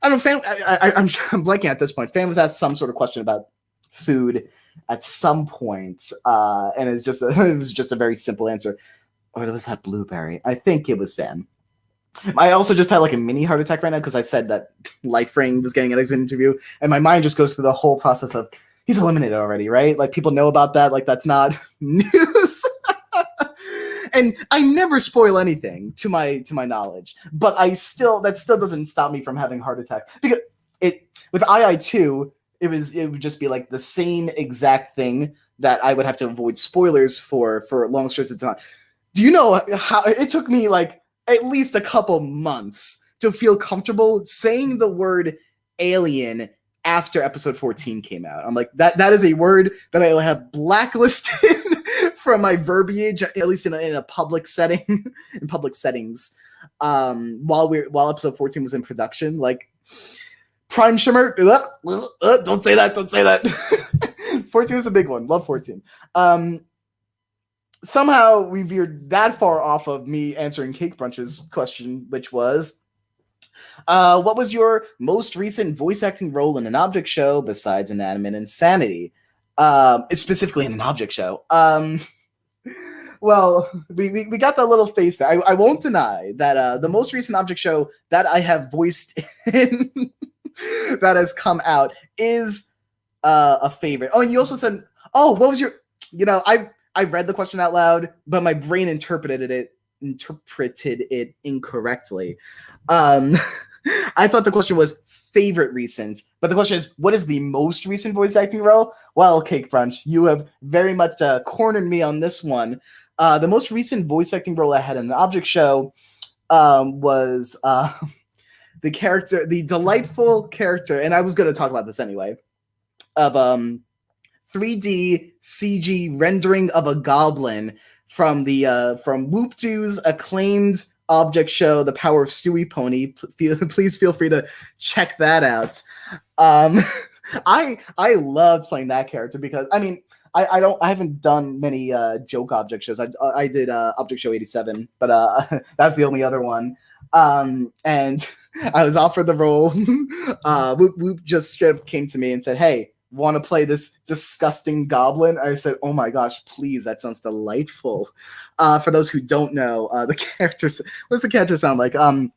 know. Fan, I'm blanking at this point. Fan was asked some sort of question about food at some point, and it was just a very simple answer. Or was that Blueberry? I think it was Fan. I also just had a mini heart attack right now because I said that Life Ring was getting an exit interview, and my mind just goes through the whole process of he's eliminated already, right? People know about that. That's not news. and I never spoil anything to my knowledge, but that still doesn't stop me from having heart attack, because it with II2 it would just be like the same exact thing that I would have to avoid spoilers for long stretches of time. Do you know how it took me like at least a couple months to feel comfortable saying the word alien after episode 14 came out? I'm like, that is a word that I have blacklisted from my verbiage, at least in a public setting, in public settings. While episode 14 was in production, like Prime Shimmer, don't say that. 14 was a big one. Love 14. Somehow we veered that far off of me answering Cake Brunch's question, which was, what was your most recent voice acting role in an object show besides Inanimate Insanity? Specifically in an object show. Well, we got that little face there. I won't deny that the most recent object show that I have voiced in that has come out is a favorite. Oh, and you also said, oh, what was your, I read the question out loud, but my brain interpreted it incorrectly. I thought the question was favorite recent, but the question is, what is the most recent voice acting role? Well, Cake Brunch, you have very much cornered me on this one. The most recent voice acting role I had in an object show was the delightful character, and I was going to talk about this anyway, of 3D CG rendering of a goblin from Whoop Doo's acclaimed object show, The Power of Stewie Pony. Please feel free to check that out. I loved playing that character because I haven't done many joke object shows. I did Object Show 87, but that's the only other one. And I was offered the role. Whoop just straight up came to me and said, "Hey, want to play this disgusting goblin?" I said, "Oh my gosh, please, that sounds delightful." For those who don't know, the characters, what does the character sound like? I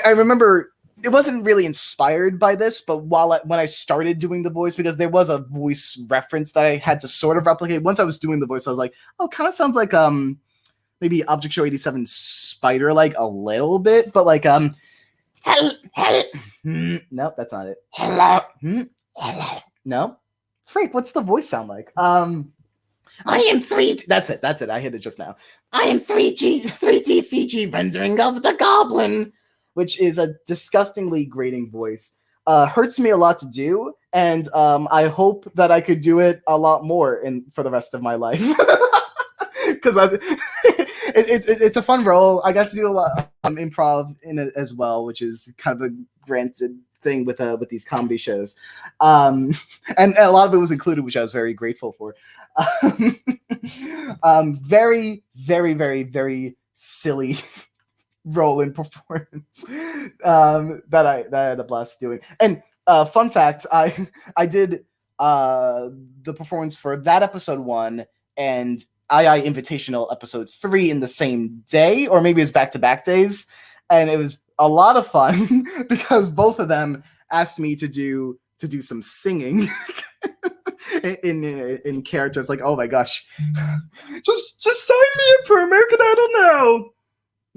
remember it wasn't really inspired by this, but when I started doing the voice, because there was a voice reference that I had to sort of replicate. Once I was doing the voice, I was like, oh, kind of sounds like maybe Object Show 87 Spider, like a little bit, but like nope, that's not it. Hello. No? Freak, what's the voice sound like? I am 3D. That's it. I hit it just now. I am 3D CG rendering of the goblin, which is a disgustingly grating voice. Hurts me a lot to do, and I hope that I could do it a lot more for the rest of my life. Because it's a fun role. I got to do a lot of improv in it as well, which is kind of a granted thing with these comedy shows, and a lot of it was included, which I was very grateful for. Very, very, very, very silly role in performance that I had a blast doing. And fun fact, I did the performance for that episode 1 and II Invitational episode 3 in the same day, or maybe it was back-to-back days, and it was a lot of fun because both of them asked me to do some singing in characters. Like, oh my gosh, just sign me up for American Idol now.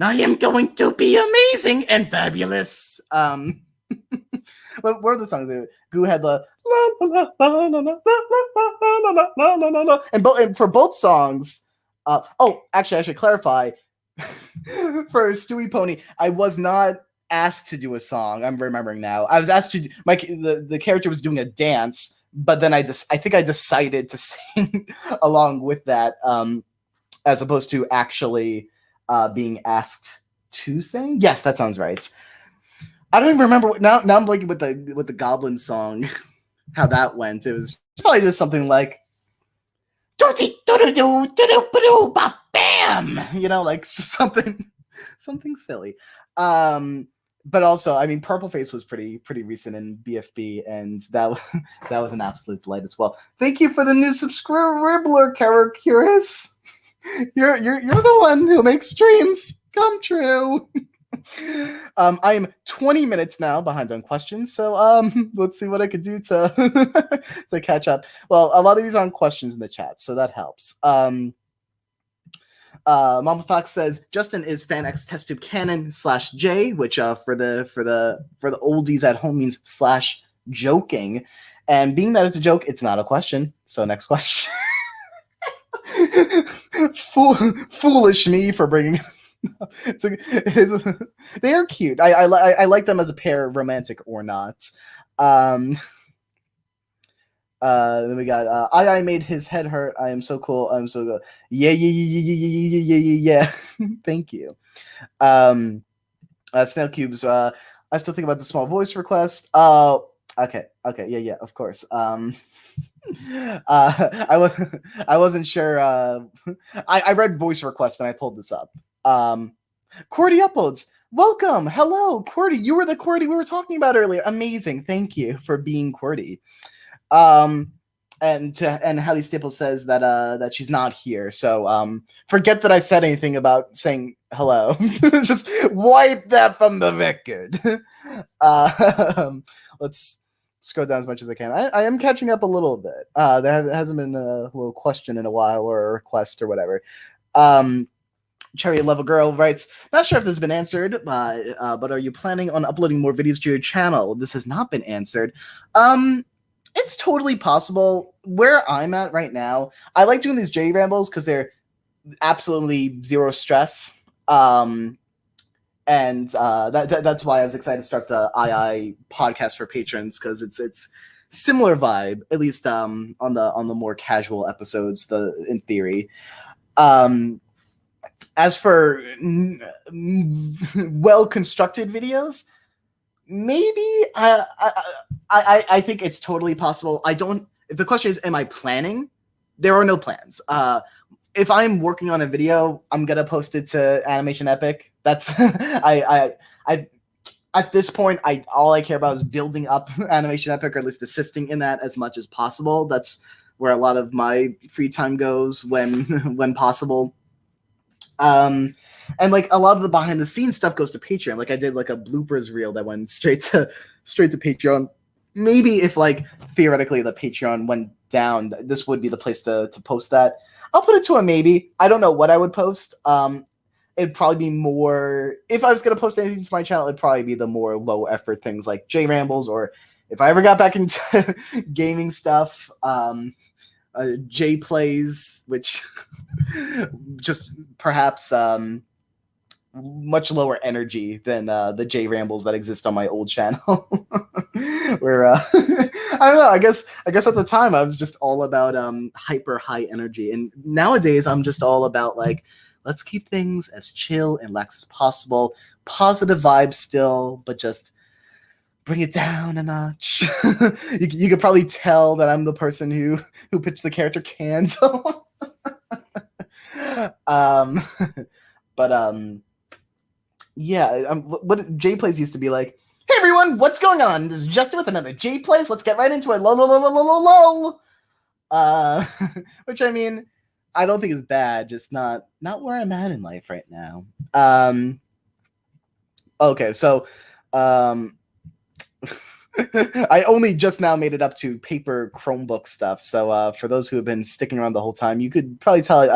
I am going to be amazing and fabulous. What were the songs? Goo had the and for both songs. Actually, I should clarify. For Stewie Pony, I was not asked to do a song. I'm remembering now. I was asked to. The character was doing a dance, but then I think I decided to sing along with that, as opposed to actually being asked to sing. Yes, that sounds right. I don't even remember now. Now I'm looking with the Goblin song, how that went. It was probably just something like bam, like just something silly. But also, I mean, Purple Face was pretty recent in BFB, and that was an absolute delight as well. Thank you for the new subscriber, Curious. You're the one who makes streams come true. I am 20 minutes now behind on questions, so let's see what I could do to to catch up. Well, a lot of these aren't questions in the chat, so that helps. Mama Fox says Justin is FanX test tube canon /J, which for the oldies at home means / joking. And being that it's a joke, it's not a question. So next question. Foolish me for bringing. They are cute. I like them as a pair, romantic or not. Then we got I made his head hurt. I am so cool. I'm so good. Yeah. Thank you. Snail Cubes. I still think about the small voice request. Okay. Yeah. Of course. I wasn't sure. I read voice request and I pulled this up. Cordy uploads. Welcome. Hello, Cordy. You were the Cordy we were talking about earlier. Amazing. Thank you for being Cordy. And Howdy Staples says that she's not here. So forget that I said anything about saying hello. Just wipe that from the record. Let's scroll down as much as I can. I am catching up a little bit. There hasn't been a little question in a while or a request or whatever. Cherry Level Girl writes, not sure if this has been answered, but are you planning on uploading more videos to your channel? This has not been answered. It's totally possible. Where I'm at right now, I like doing these J Rambles because they're absolutely zero stress. And that's why I was excited to start the II podcast for patrons, because it's similar vibe, at least on the more casual episodes, in theory. As for well-constructed videos, maybe I think it's totally possible. If the question is, am I planning? There are no plans. If I'm working on a video, I'm gonna post it to Animation Epic. That's I at this point, all I care about is building up Animation Epic, or at least assisting in that as much as possible. That's where a lot of my free time goes when possible. And like a lot of the behind the scenes stuff goes to Patreon. Like I did like a bloopers reel that went straight to Patreon. Maybe if like theoretically the Patreon went down, this would be the place to post that. I'll put it to a maybe. I don't know what I would post. It'd probably be more, if I was going to post anything to my channel, it'd probably be the more low effort things like J Rambles, or if I ever got back into gaming stuff, J Plays, which just perhaps much lower energy than the J Rambles that exist on my old channel. Where I don't know, I guess at the time I was just all about hyper high energy, and nowadays I'm just all about like, let's keep things as chill and lax as possible. Positive vibes still, but just bring it down a notch. You could probably tell that I'm the person who pitched the character Candle. Yeah. What J Plays used to be like, hey everyone, what's going on? This is Justin with another J Plays. Let's get right into it. Lol. Which, I mean, I don't think is bad, just not where I'm at in life right now. Okay, so I only just now made it up to paper Chromebook stuff. So for those who have been sticking around the whole time, you could probably tell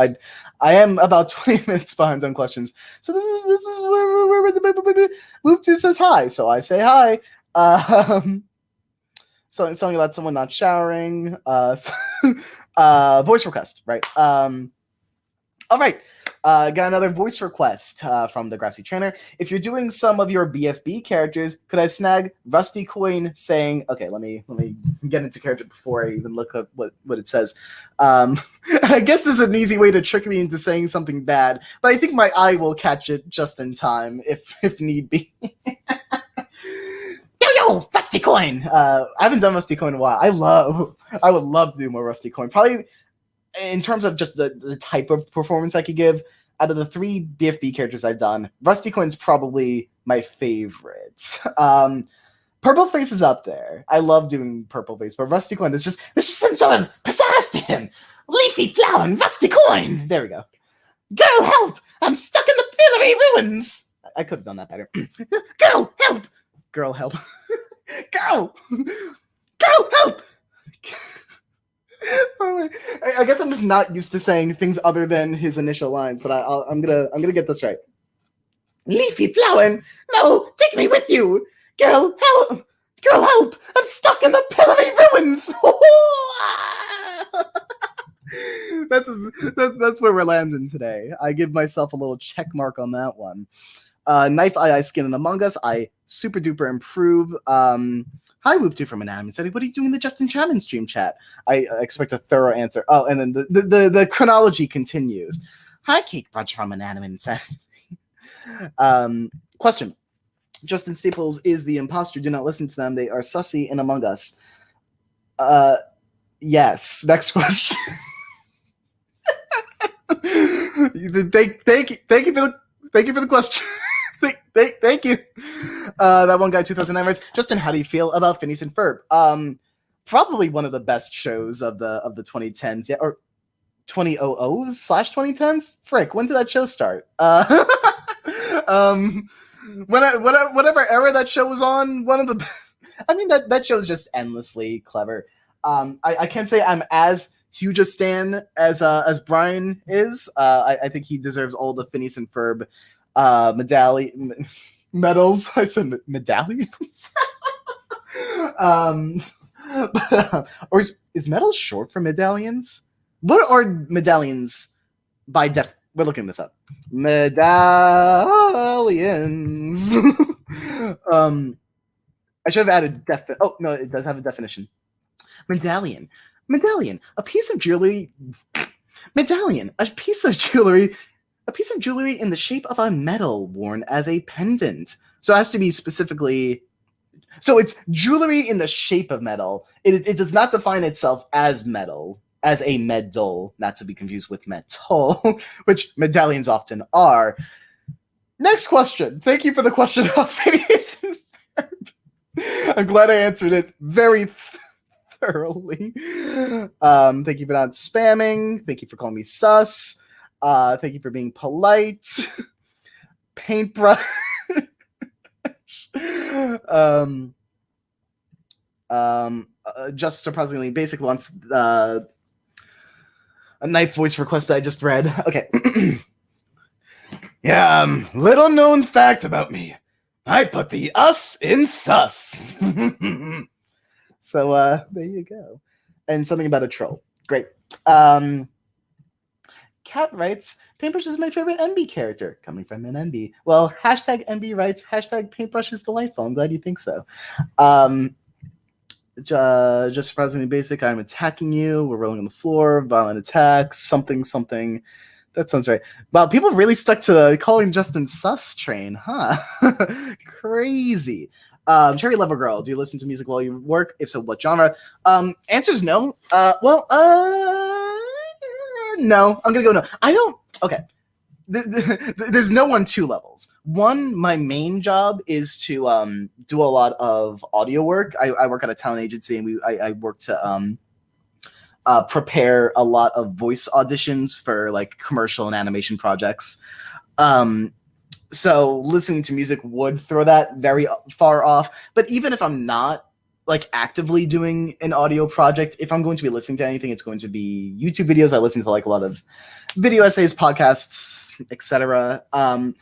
I am about 20 minutes behind on questions. So this is where Whoop2 says hi. So I say hi. Something about someone not showering. Voice request, right? All right. Got another voice request from the Grassy Trainer. If you're doing some of your BFB characters, could I snag Rusty Coin saying, okay, let me get into character before I even look up what it says. I guess this is an easy way to trick me into saying something bad, but I think my eye will catch it just in time if need be. Yo, Rusty Coin! I haven't done Rusty Coin in a while. I would love to do more Rusty Coin. Probably in terms of just the type of performance I could give, out of the 3 BFB characters I've done, Rusty Coin's probably my favorite. Purple Face is up there. I love doing Purple Face, but Rusty Coin, there's just some sort of pizzazz to him. Leafy flower and Rusty Coin. There we go. Girl, help! I'm stuck in the pillory ruins. I could have done that better. Girl, help! Girl, help! Girl, help! I guess I'm just not used to saying things other than his initial lines, but I'm gonna get this right. Leafy plowing, no, take me with you, girl. Help, girl, help! I'm stuck in the pillowy ruins. That's where we're landing today. I give myself a little check mark on that one. Knife Eye Skin and Among Us. I super duper improve. Hi, Whoop2 from Inanimate Insanity. What are you doing in the Justin Chapman stream chat? I expect a thorough answer. Oh, and then the chronology continues. Hi, Cake Brunch from Inanimate Insanity. Question. Justin Staples is the imposter. Do not listen to them. They are sussy in Among Us. Yes. Next question. Thank you for the question. Thank you. That one guy, 2009 writes, Justin, how do you feel about Phineas and Ferb? Probably one of the best shows of the 2010s, yeah, or 2000s/2010s. Frick, when did that show start? Whatever era that show was on, one of the. I mean that show is just endlessly clever. I can't say I'm as huge a stan as Brian is. I think he deserves all the Phineas and Ferb medals. I said medallions. Or is medals short for medallions? What are medallions by def? We're looking this up. Medallions. I should have added oh no, it does have a definition. Medallion, a piece of jewelry. Medallion, a piece of jewelry in the shape of a medal worn as a pendant. So it has to be specifically. So it's jewelry in the shape of metal. It does not define itself as metal, as a medal, not to be confused with metal, which medallions often are. Next question. Thank you for the question about Phineas and Ferb. I'm glad I answered it very thoroughly. Thank you for not spamming. Thank you for calling me sus. Thank you for being polite. Paintbrush. Just surprisingly basic once. A knife voice request that I just read. Okay. Yeah, little known fact about me. I put the us in sus. So there you go. And something about a troll. Great. Cat writes, Paintbrush is my favorite NB character. Coming from an NB. Well, hashtag NB writes, hashtag Paintbrush is delightful. I'm glad you think so. Just surprisingly basic. I'm attacking you. We're rolling on the floor. Violent attacks. Something. That sounds right. Wow, people really stuck to the calling Justin sus train, huh? Crazy. Cherry Lover Girl, do you listen to music while you work? If so, what genre? Answer's no. No. I'm gonna go no. I don't. Okay. There's no on two levels. One, my main job is to do a lot of audio work. I work at a talent agency, and I work to prepare a lot of voice auditions for like commercial and animation projects. So listening to music would throw that very far off. But even if I'm not like actively doing an audio project, if I'm going to be listening to anything, it's going to be YouTube videos. I listen to like a lot of video essays, podcasts, etc. I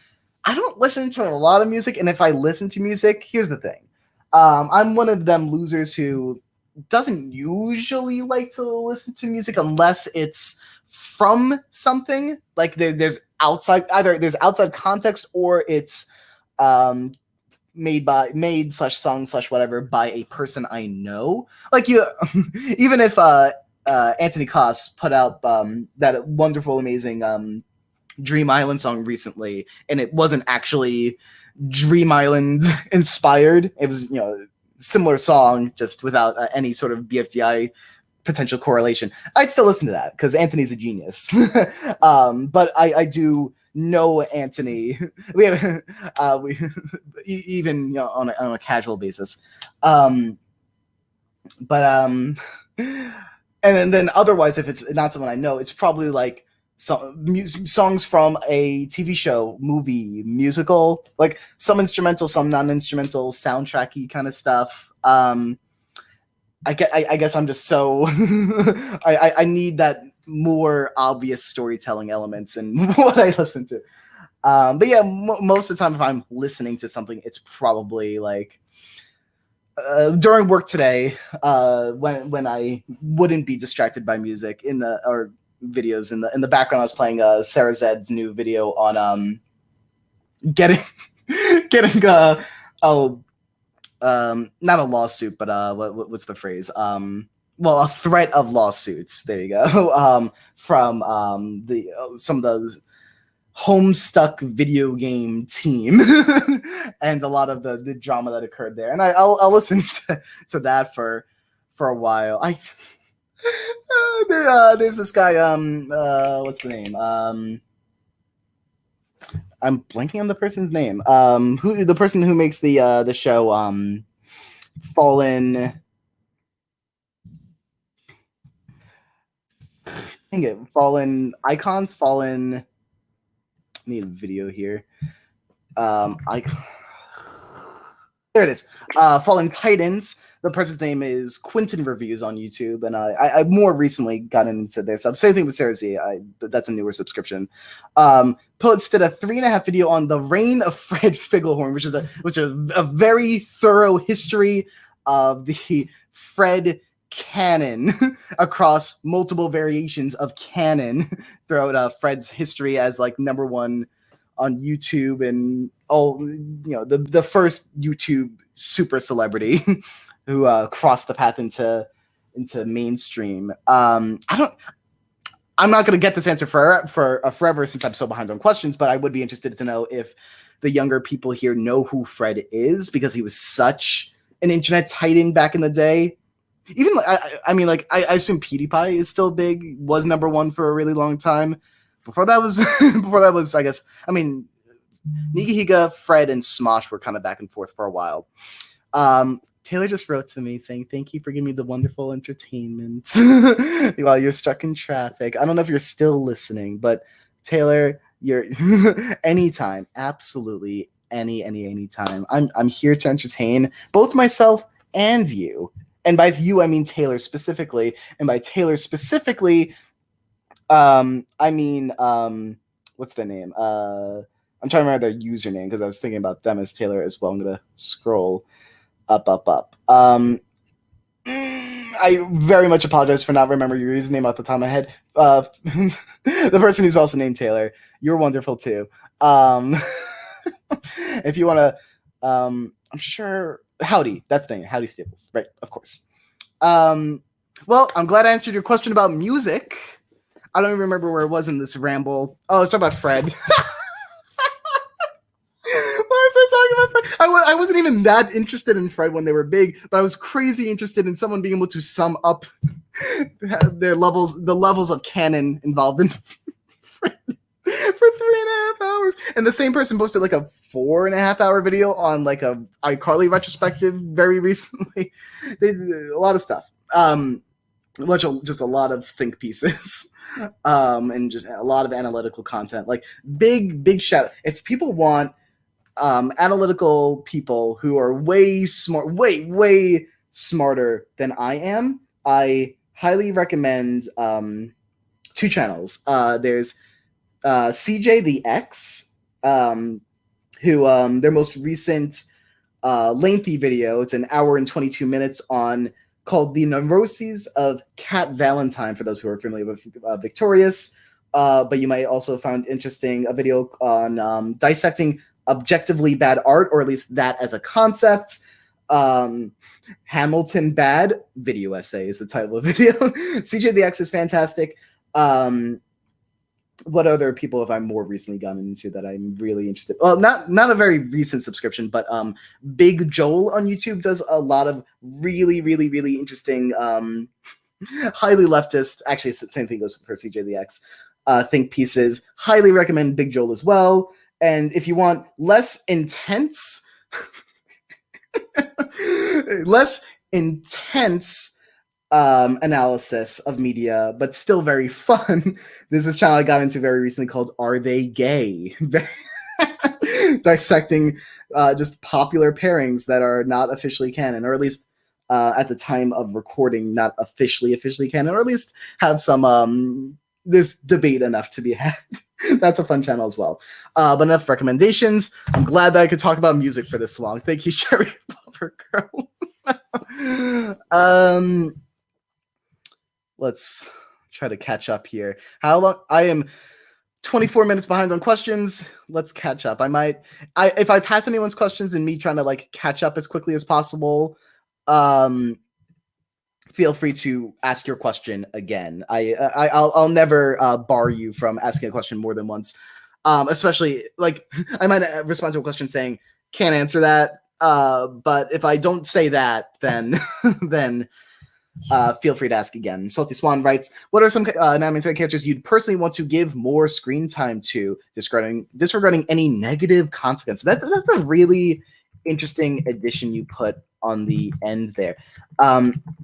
don't listen to a lot of music, and if I listen to music, here's the thing. I'm one of them losers who doesn't usually like to listen to music unless it's from something. Like there's outside context, or it's made/sung/whatever by a person I know. Like you, even if Anthony Koss put out that wonderful, amazing Dream Island song recently, and it wasn't actually Dream Island inspired. It was, similar song, just without any sort of BFDI potential correlation. I'd still listen to that because Anthony's a genius. But I do know Anthony. We have even on a casual basis. And then otherwise, if it's not someone I know, it's probably like songs from a TV show, movie, musical, like some instrumental, some non-instrumental, soundtracky kind of stuff. I guess I'm just so I need that more obvious storytelling elements in what I listen to. But yeah, most of the time if I'm listening to something, it's probably like during work today, when I wouldn't be distracted by music in the or videos in the background, I was playing Sarah Zed's new video on getting getting oh not a lawsuit, but what's the phrase? Well, a threat of lawsuits. There you go. From the some of the Homestuck video game team, and a lot of the drama that occurred there. And I'll listen to that for a while. There's this guy. What's the name? I'm blanking on the person's name. Who the person who makes the show Fallen. Dang it, Fallen Icons, Fallen. I need a video here. There it is. Fallen Titans. The person's name is Quentin Reviews on YouTube, and I more recently got into their stuff. Same thing with Sarah Z. That's a newer subscription. Posted a 3.5 video on the reign of Fred Figglehorn, which is a very thorough history of the Fred canon across multiple variations of canon throughout Fred's history as like number one on YouTube and the first YouTube super celebrity who crossed the path into mainstream. I'm not going to get this answer for forever since I'm so behind on questions, but I would be interested to know if the younger people here know who Fred is, because he was such an internet titan back in the day. Even I assume PewDiePie is still big, was number one for a really long time. Before that was I guess, Nigahiga, Fred, and Smosh were kind of back and forth for a while. Taylor just wrote to me saying, "Thank you for giving me the wonderful entertainment while you're stuck in traffic." I don't know if you're still listening, but Taylor, you're anytime, absolutely any time. I'm here to entertain both myself and you. And by you, I mean Taylor specifically. And by Taylor specifically, I mean what's their name? I'm trying to remember their username because I was thinking about them as Taylor as well. I'm gonna scroll up. I very much apologize for not remembering your username off the top of my head. The person who's also named Taylor, you're wonderful too. If you want to, I'm sure Howdy. That's the name. Howdy Staples, right? Of course. Well, I'm glad I answered your question about music. I don't even remember where it was in this ramble. Oh, I was talking about Fred. Why was I talking about Fred? I wasn't even that interested in Fred when they were big, but I was crazy interested in someone being able to sum up the levels of canon involved in Fred for 3.5 hours. And the same person posted like a 4.5 hour video on like a iCarly retrospective very recently. They did a lot of stuff. Just a lot of think pieces. And just a lot of analytical content. Like big shout out. If people want analytical people who are way smarter than I am, I highly recommend 2 channels. There's CJ the X, who their most recent lengthy video, it's an hour and 22 minutes called The Neuroses of Cat Valentine, for those who are familiar with Victorious. But you might also find interesting a video on dissecting objectively bad art, or at least that as a concept. Hamilton Bad video essay is the title of the video. CJ the X is fantastic. What other people have I more recently gotten into that I'm really interested? Well, not a very recent subscription, but Big Joel on YouTube does a lot of really interesting, highly leftist. Actually, same thing goes for CJ the X. Think pieces. Highly recommend Big Joel as well. And if you want less intense analysis of media, but still very fun, there's this channel I got into very recently called Are They Gay? Dissecting just popular pairings that are not officially canon, or at least at the time of recording, not officially canon, or at least have some this debate enough to be had. That's a fun channel as well. But enough recommendations. I'm glad that I could talk about music for this long. Thank you, Sherry Lover Girl. Let's try to catch up here. How long? I am 24 minutes behind on questions. Let's catch up. If I pass anyone's questions and me trying to like catch up as quickly as possible, feel free to ask your question again. I'll never bar you from asking a question more than once. Especially like I might respond to a question saying can't answer that. But if I don't say that, then then feel free to ask again. Salty Swan writes, what are some Inanimate Insanity characters you'd personally want to give more screen time to, disregarding any negative consequences? That's a really interesting addition you put on the end there.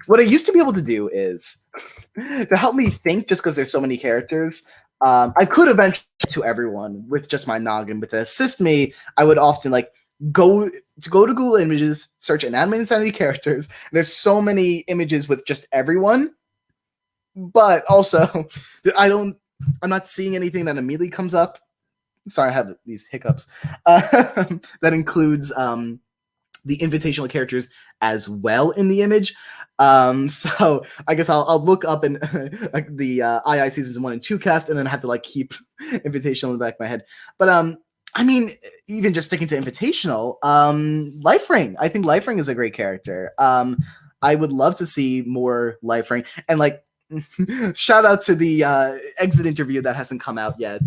What I used to be able to do is to help me think, just because there's so many characters, I could eventually to everyone with just my noggin, but to assist me, I would often like go to Google Images, search Inanimate Insanity characters. There's so many images with just everyone, but also I'm not seeing anything that immediately comes up. Sorry, I have these hiccups. That includes the invitational characters as well in the image. So I guess I'll look up in like the II seasons 1 and 2 cast, and then have to like keep invitational in the back of my head. But I mean, even just sticking to invitational, Life Ring. I think Life Ring is a great character. I would love to see more Life Ring, and like shout out to the exit interview that hasn't come out yet.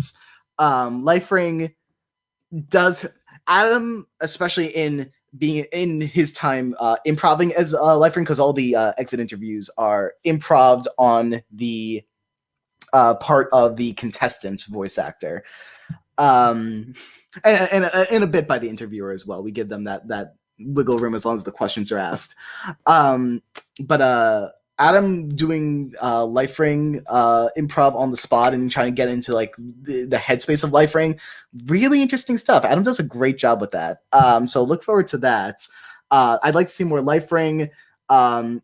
Life Ring does Adam, especially in being in his time improving as Life Ring, because all the exit interviews are improved on the part of the contestant's voice actor. And a bit by the interviewer as well. We give them that wiggle room as long as the questions are asked. But Adam doing Life Ring improv on the spot and trying to get into like the headspace of Life Ring, really interesting stuff. Adam does a great job with that. So look forward to that. I'd like to see more Life Ring. I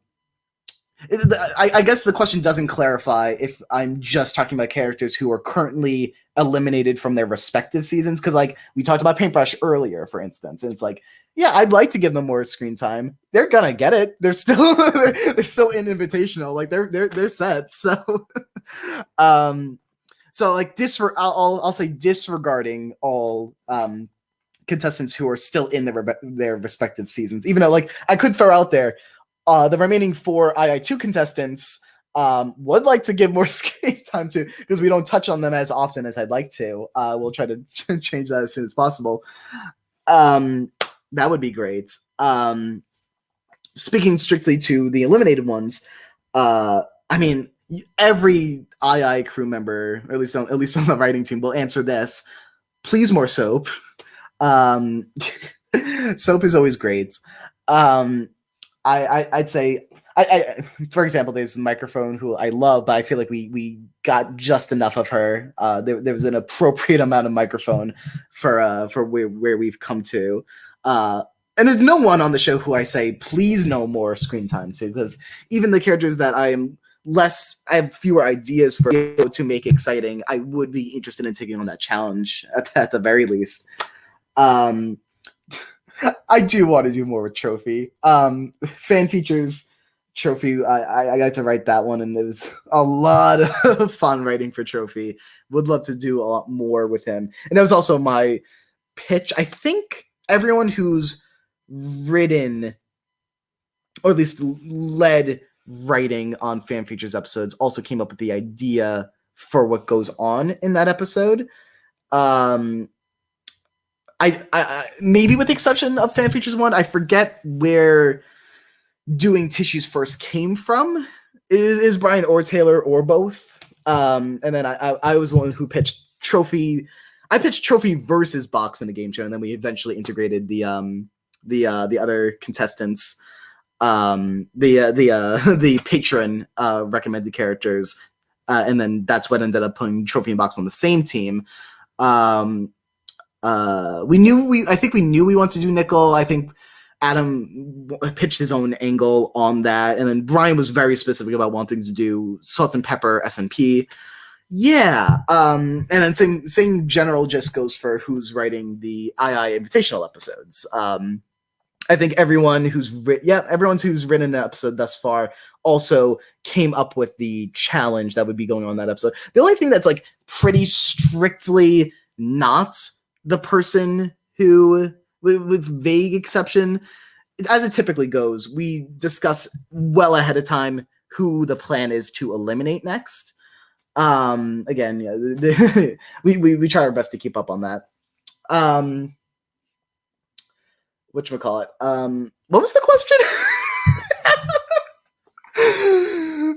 guess the question doesn't clarify if I'm just talking about characters who are currently eliminated from their respective seasons, because like we talked about Paintbrush earlier, for instance, and it's like, yeah, I'd like to give them more screen time. They're gonna get it. They're still they're still in invitational. Like they're set. So so like I'll say disregarding all contestants who are still in their respective seasons, even though like I could throw out there the remaining 4 II2 contestants would like to give more screen time to, because we don't touch on them as often as I'd like to. We'll try to change that as soon as possible. That would be great. Speaking strictly to the eliminated ones, I mean, every II crew member, or at least on the writing team, will answer this. Please, more soap. Soap is always great. I'd say, for example, there's a microphone who I love, but I feel like we got just enough of her. There was an appropriate amount of microphone for where we've come to. And there's no one on the show who I say, please no more screen time to, because even the characters that I have fewer ideas for to make exciting, I would be interested in taking on that challenge at the very least. I do want to do more with Trophy. Fan features Trophy. I got to write that one, and there was a lot of fun writing for Trophy. Would love to do a lot more with him. And that was also my pitch. I think everyone who's written, or at least led writing on fan features episodes, also came up with the idea for what goes on in that episode. I maybe with the exception of fan features 1, I forget where doing tissues first came from. Is Brian or Taylor or both? And then I was the one who pitched Trophy. I pitched Trophy versus Box in the game show, and then we eventually integrated the other contestants, the patron recommended characters, and then that's what ended up putting Trophy and Box on the same team. I think we knew we wanted to do Nickel. I think Adam pitched his own angle on that, and then Brian was very specific about wanting to do Salt and Pepper SNP. Yeah, and then same general just goes for who's writing the II Invitational episodes. I think everyone who's written an episode thus far also came up with the challenge that would be going on that episode. The only thing that's like pretty strictly not the person who, with vague exception, as it typically goes, we discuss well ahead of time who the plan is to eliminate next. Again, yeah, we try our best to keep up on that. Whatchamacallit? What was the question?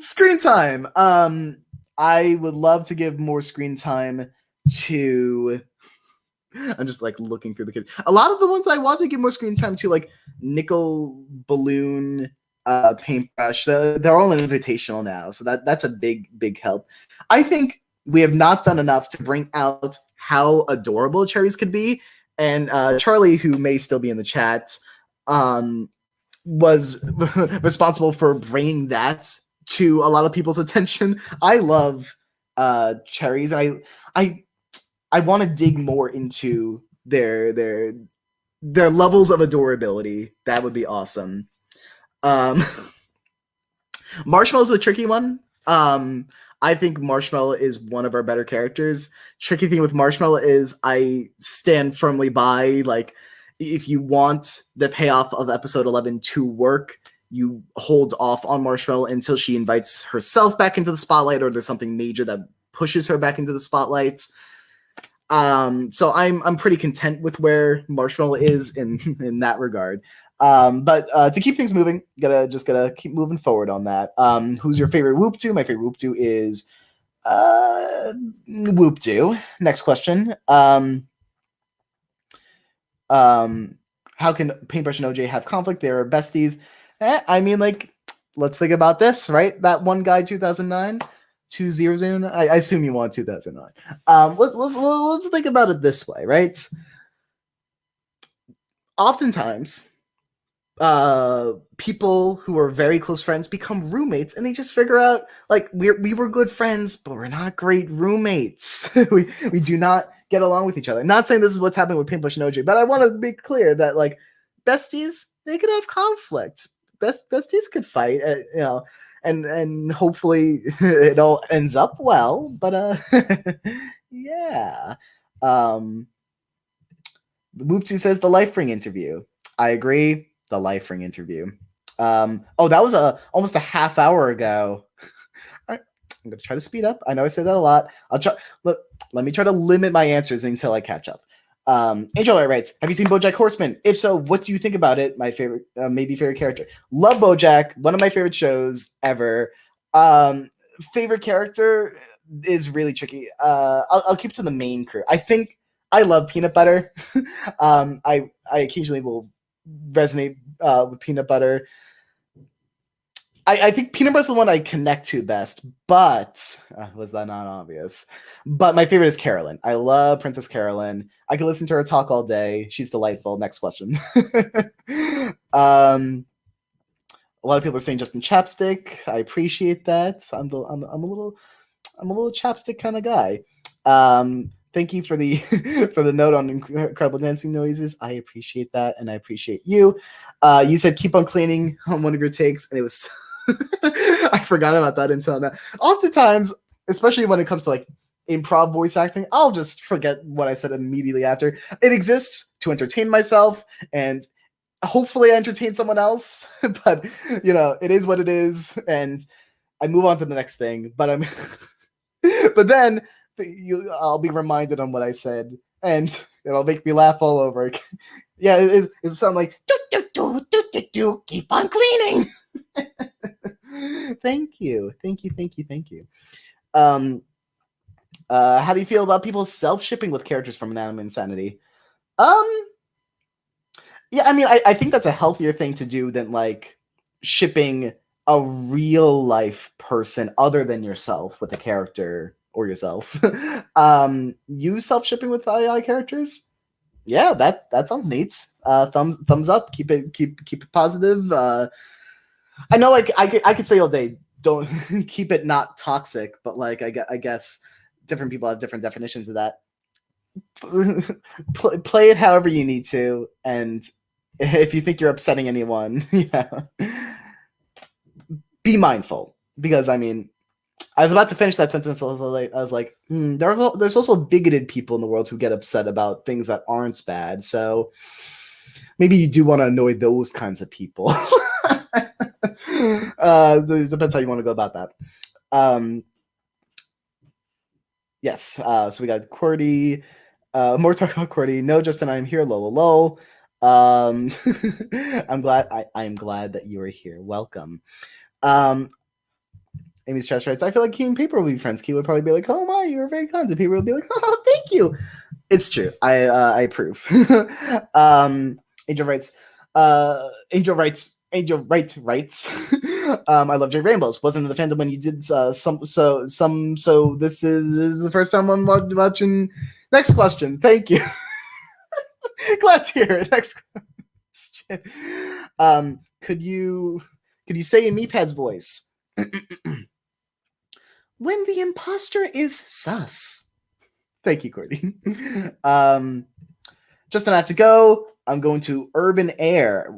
Screen time. I would love to give more screen time to. I'm just like looking through the kids. A lot of the ones I want to give more screen time to, like Nickel, Balloon, Paintbrush. They're all invitational now, so that's a big help. I think we have not done enough to bring out how adorable cherries could be. And Charlie, who may still be in the chat, was responsible for bringing that to a lot of people's attention. I love cherries, and I want to dig more into their levels of adorability. That would be awesome. Marshmallow's a tricky one. I think Marshmallow is one of our better characters. Tricky thing with Marshmallow is I stand firmly by, like, if you want the payoff of episode 11 to work, you hold off on Marshmallow until she invites herself back into the spotlight, or there's something major that pushes her back into the spotlights. So I'm pretty content with where Marshmallow is in that regard. But to keep things moving, gotta keep moving forward on that. Who's your favorite Whoop-Doo? My favorite Whoop-Doo is Whoop-Doo. Next question. How can Paintbrush and OJ have conflict? They are besties. I mean, like, let's think about this, right? That one guy, 2009, 2009. I assume you want 2009. Let's think about it this way, right? Oftentimes, people who are very close friends become roommates, and they just figure out, like, we were good friends, but we're not great roommates. we do not get along with each other. Not saying this is what's happening with Paintbrush and OJ, but I want to be clear that, like, besties, they could have conflict. Besties could fight, and hopefully it all ends up well. But yeah. Whoopsie says the Life-Ring interview. I agree. The Life-Ring interview. That was almost a half hour ago. I'm gonna try to speed up. I know I say that a lot. I'll try. Look, let me try to limit my answers until I catch up. Angel Art writes, have you seen BoJack Horseman? If so, what do you think about it? My favorite, maybe favorite character. Love BoJack. One of my favorite shows ever. Favorite character is really tricky. I'll keep to the main crew. I think I love Peanut Butter. I occasionally will resonate with Peanut Butter. I think Peanut Butter's the one I connect to best, but was that not obvious? But my favorite is Carolyn. I love Princess Carolyn. I can listen to her talk all day. She's delightful. Next question. A lot of people are saying Justin Chapstick. I appreciate that. I'm a little chapstick kind of guy. Thank you for the for the note on incredible dancing noises. I appreciate that, and I appreciate you. You said keep on cleaning on one of your takes, and it was I forgot about that until now. Oftentimes, especially when it comes to like improv voice acting, I'll just forget what I said immediately after. It exists to entertain myself and hopefully entertain someone else, but it is what it is, and I move on to the next thing. But but then I'll be reminded on what I said, and it'll make me laugh all over again. Yeah, it'll sound like do keep on cleaning. Thank you. How do you feel about people self-shipping with characters from Inanimate Insanity? Yeah, I mean, I think that's a healthier thing to do than like shipping a real life person other than yourself with a character or yourself. You self-shipping with II characters? Yeah, that sounds neat. Thumbs up. Keep it positive. I know, like I could say all day, don't keep it not toxic, but like I guess different people have different definitions of that. Play it however you need to, and if you think you're upsetting anyone, be mindful. Because I mean, I was about to finish that sentence a little late. I was like, there's also bigoted people in the world who get upset about things that aren't bad. So maybe you do want to annoy those kinds of people. It depends how you want to go about that. Yes. So we got QWERTY. More talk about QWERTY. No, Justin, I'm here. Lol, lol. I'm glad. I'm glad that you are here. Welcome. Amy's chest writes, I feel like Key and Paper will be friends. Key would probably be like, oh my, you're very kind. And Paper would be like, oh, thank you. It's true. I approve. Angel writes, Angel writes. I loved your Rambles. Wasn't in the fandom when you did so this is the first time I'm watching. Next question. Thank you. Glad to hear it. Next question. Could you say in Meatpad's voice? When the imposter is sus. Thank you, Courtney. Justin, I have to go. I'm going to Urban Air.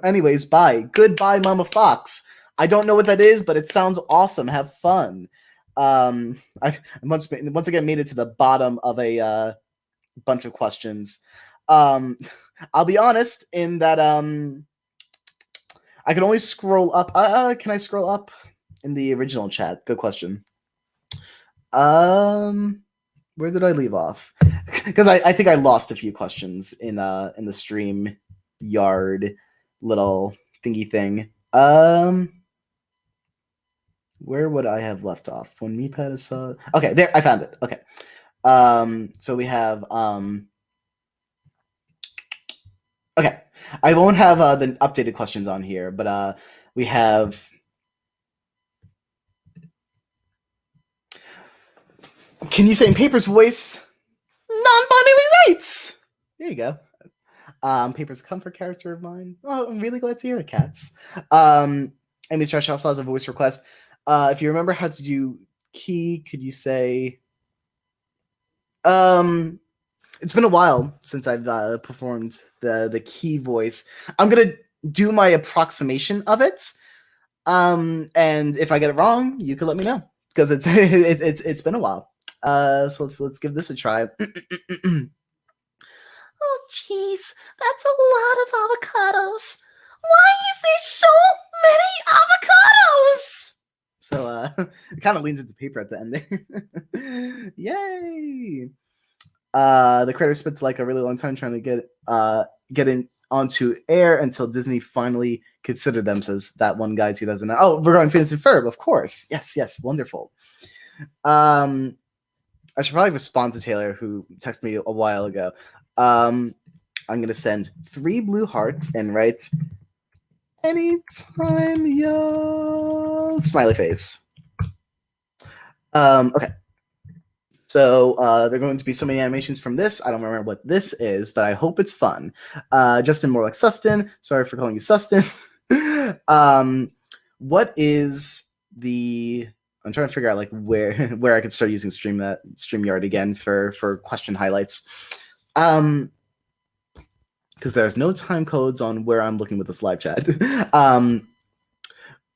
Anyways, bye. Goodbye, Mama Fox. I don't know what that is, but it sounds awesome. Have fun. I once again made it to the bottom of a bunch of questions. I'll be honest in that I can only scroll up. Can I scroll up in the original chat? Good question. Where did I leave off? Because I think I lost a few questions in the stream yard little thingy thing. Where would I have left off when Meatpad is okay, there, I found it. Okay. So we have okay. I won't have the updated questions on here, but we have. Can you say in Paper's voice? Non-binary rights. There you go. Paper's a comfort character of mine. Oh, I'm really glad to hear it, Cats. Amy's Trash also has a voice request. If you remember how to do Key, could you say? It's been a while since I've performed the Key voice. I'm gonna do my approximation of it. And if I get it wrong, you can let me know because it's been a while. So let's give this a try. Oh, jeez, that's a lot of avocados. Why is there so many avocados? So it kind of leans into Paper at the end there. Yay! The creator spent like a really long time trying to get in onto air until Disney finally considered them, says that one guy 2009. Oh, regarding Phineas and Ferb, of course. Yes, wonderful. I should probably respond to Taylor, who texted me a while ago. I'm gonna send 3 blue hearts and write anytime, yo, smiley face. Okay. So there are going to be so many animations from this. I don't remember what this is, but I hope it's fun. Justin, more like Sustin. Sorry for calling you Sustin. What is the? I'm trying to figure out like where I could start using StreamYard again for question highlights. Because there's no time codes on where I'm looking with this live chat.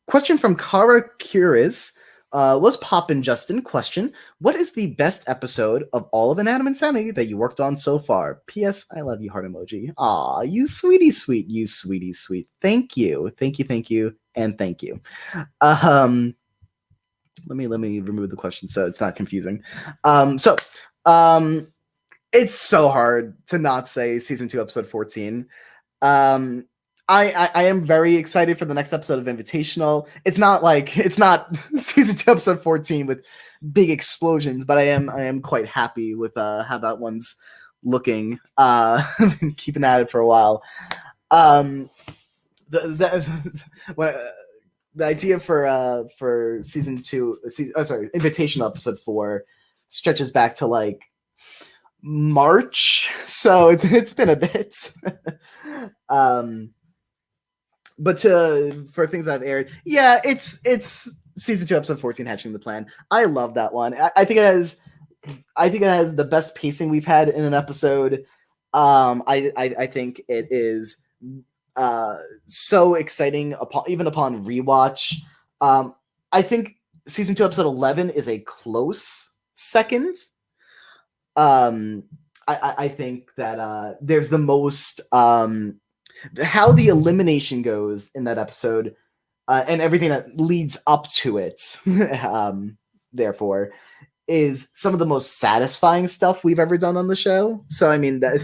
Question from Kara Curis. Was Poppin' Justin? Question: what is the best episode of all of Inanimate Insanity that you worked on so far? P.S. I love you, heart emoji. Aw, you sweetie sweet, you sweetie sweet. Thank you, and thank you. Let me remove the question so it's not confusing. It's so hard to not say season 2, episode 14. I am very excited for the next episode of Invitational. It's not season 2, episode 14 with big explosions, but I am quite happy with how that one's looking. I've been keeping at it for a while. The idea for season 2, Invitational episode 4 stretches back to like March, so it's been a bit. But for things that have aired, yeah, it's season 2, episode 14, Hatching the Plan. I love that one. I think it has the best pacing we've had in an episode. I think it is so exciting even upon rewatch. I think season 2, episode 11 is a close second. I think that there's the most how the elimination goes in that episode, and everything that leads up to it. Therefore, is some of the most satisfying stuff we've ever done on the show. So I mean, that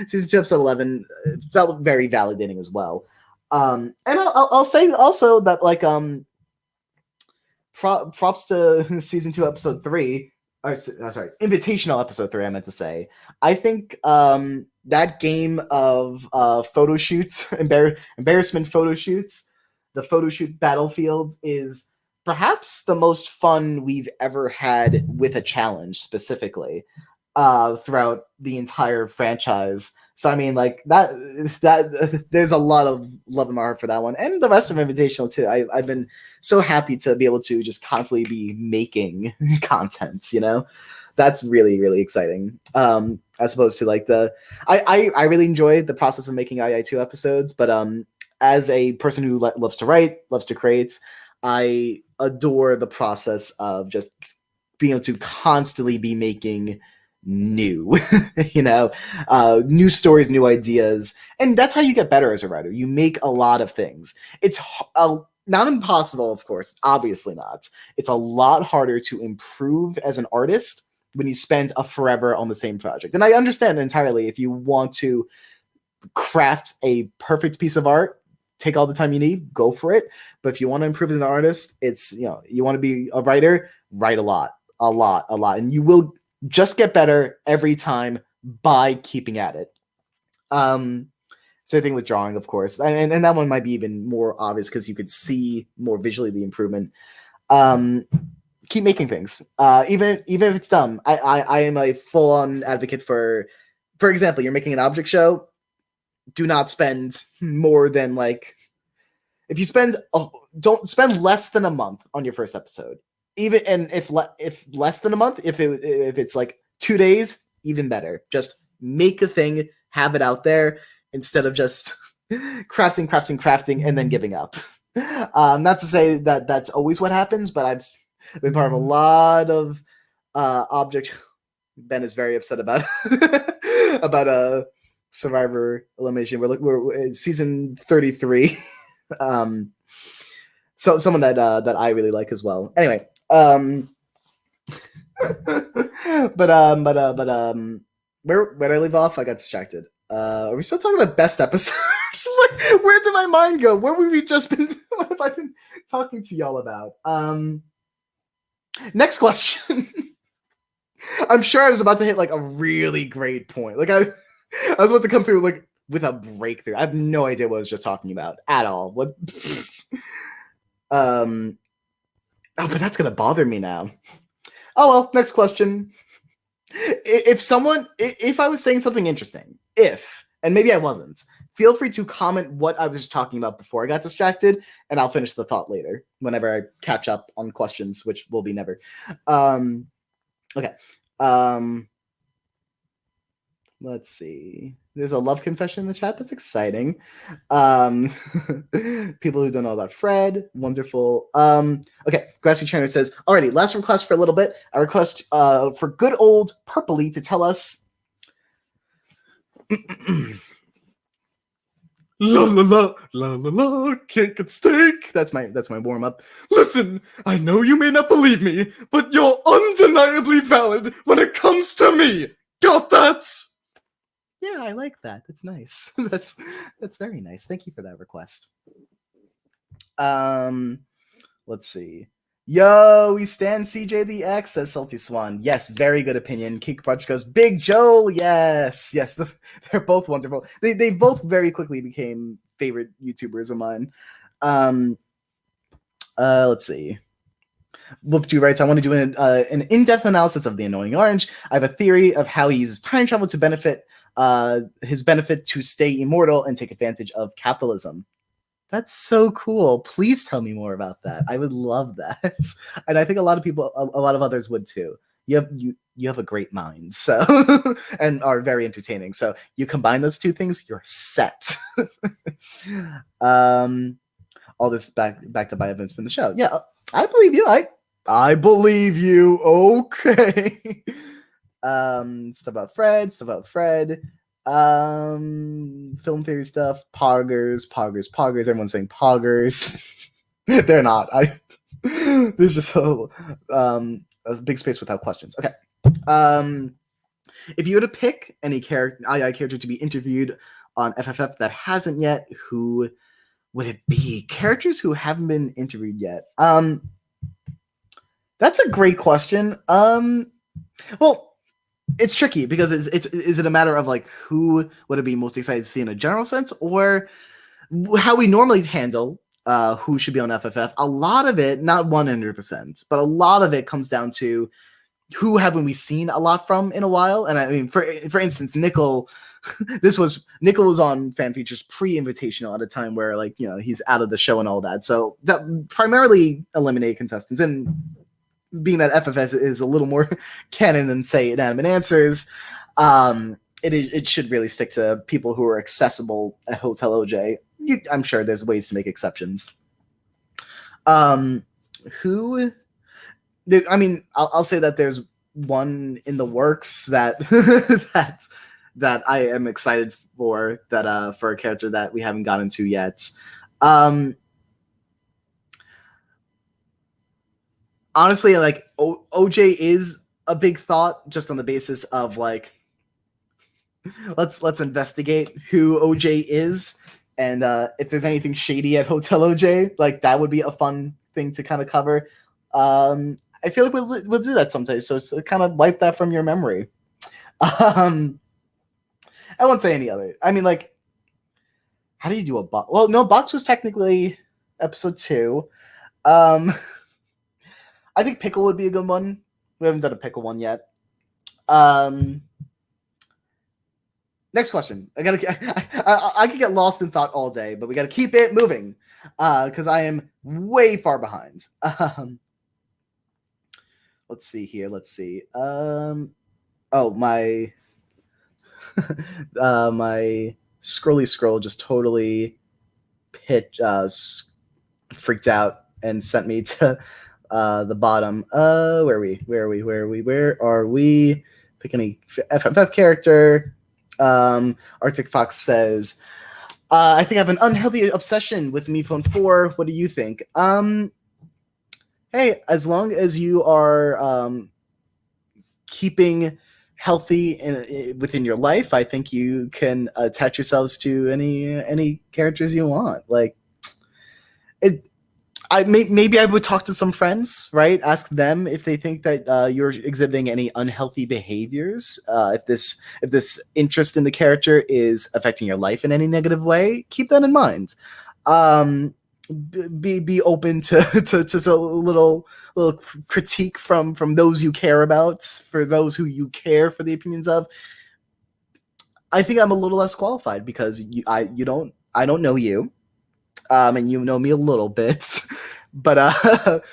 season 2, episode 11 felt very validating as well. And I'll say also that like props to season 2, episode 3. Or, sorry, invitational episode 3. I meant to say. I think that game of photo shoots, embarrassment photo shoots, the photo shoot battlefield is perhaps the most fun we've ever had with a challenge specifically throughout the entire franchise. So I mean, like that there's a lot of love in my heart for that one, and the rest of Invitational too. I've been so happy to be able to just constantly be making content. You know, that's really really exciting. As opposed to like I really enjoy the process of making II2 episodes, but as a person who loves to write, loves to create, I adore the process of just being able to constantly be making new, new stories, new ideas. And that's how you get better as a writer. You make a lot of things. It's not impossible, of course, obviously not. It's a lot harder to improve as an artist when you spend a forever on the same project. And I understand entirely if you want to craft a perfect piece of art, take all the time you need, go for it. But if you want to improve as an artist, it's, you want to be a writer, write a lot. And you will just get better every time by keeping at it. Same thing with drawing, of course. And that one might be even more obvious because you could see more visually the improvement. Keep making things. Even if it's dumb. I am a full-on advocate for example, you're making an object show, do not spend more than if you don't spend less than a month on your first episode. Even and if less than a month, if it's like 2 days, even better. Just make a thing, have it out there instead of just crafting and then giving up. Not to say that that's always what happens, but I've been part of a lot of object. Ben is very upset about about Survivor elimination. We're in season 33. So someone that I really like as well. Anyway, but where did I leave off? I got distracted. Are we still talking about best episode? Where did my mind go? What have we just been? What have I been talking to y'all about? Next question. I'm sure I was about to hit a really great point. I was about to come through with a breakthrough. I have no idea what I was just talking about at all. What? Oh, but that's gonna bother me now. Oh well, next question. If I was saying something interesting, and maybe I wasn't, feel free to comment what I was talking about before I got distracted, and I'll finish the thought later whenever I catch up on questions, which will be never. Okay. Let's see. There's a love confession in the chat. That's exciting. People who don't know about Fred. Wonderful. Okay. Grassy Trainer says, alrighty, last request for a little bit. I request for good old Purpley to tell us. La la la la la la, cake and steak. That's my warm up. Listen, I know you may not believe me, but you're undeniably valid when it comes to me. Got that? Yeah, I like that. That's nice. That's very nice. Thank you for that request. Let's see. Yo, we stand CJ the X, says Salty Swan. Yes, very good opinion. Cake Punch goes, Big Joel. Yes, they're both wonderful. They both very quickly became favorite YouTubers of mine. Let's see. Whoop2 writes, I want to do an in-depth analysis of the Annoying Orange. I have a theory of how he uses time travel to benefit his benefit to stay immortal and take advantage of capitalism. That's so cool. Please tell me more about that. I would love that. And I think a lot of people, a lot of others would too. You have a great mind, so and are very entertaining. So you combine those two things, you're set. All this back to buy evidence from the show. Yeah, I believe you. I believe you. Okay. Stuff about Fred. Film theory stuff. Poggers. Everyone's saying poggers. They're not. There's just a big space without questions. Okay. If you were to pick any II character to be interviewed on FFF that hasn't yet, who would it be? Characters who haven't been interviewed yet. That's a great question. Well, it's tricky because is it a matter of like who would it be most excited to see in a general sense, or how we normally handle who should be on FFF? A lot of it, not 100%, but a lot of it comes down to who haven't we seen a lot from in a while. And I mean, for instance, Nickel was on fan features pre-invitational at a time where, like, you know, he's out of the show and all that. So that primarily eliminate contestants. And being that FFF is a little more canon than, say, Inanimate Answers, it should really stick to people who are accessible at Hotel OJ. I'm sure there's ways to make exceptions. I'll say that there's one in the works that that I am excited for, that for a character that we haven't gotten to yet. Honestly, like OJ is a big thought, just on the basis of like, let's investigate who OJ is, and if there's anything shady at Hotel OJ, like that would be a fun thing to kind of cover. I feel like we'll do that someday, so kind of wipe that from your memory. I won't say any other. I mean, like, how do you do a box? Well, no, box was technically episode 2. I think pickle would be a good one. We haven't done a pickle one yet. Next question. I could get lost in thought all day, but we got to keep it moving because I am way far behind. Let's see here. My my scrolly scroll just totally freaked out and sent me to the bottom. Where are we? Pick any FFF character. Arctic Fox says, I think I have an unhealthy obsession with Me Phone 4. What do you think? Hey, as long as you are keeping healthy within your life, I think you can attach yourselves to any characters you want. Like, maybe I would talk to some friends, right? Ask them if they think that you're exhibiting any unhealthy behaviors. If this interest in the character is affecting your life in any negative way, keep that in mind. Be open to a little critique from those you care about, for those who you care for the opinions of. I think I'm a little less qualified because I don't know you, and you know me a little bit, but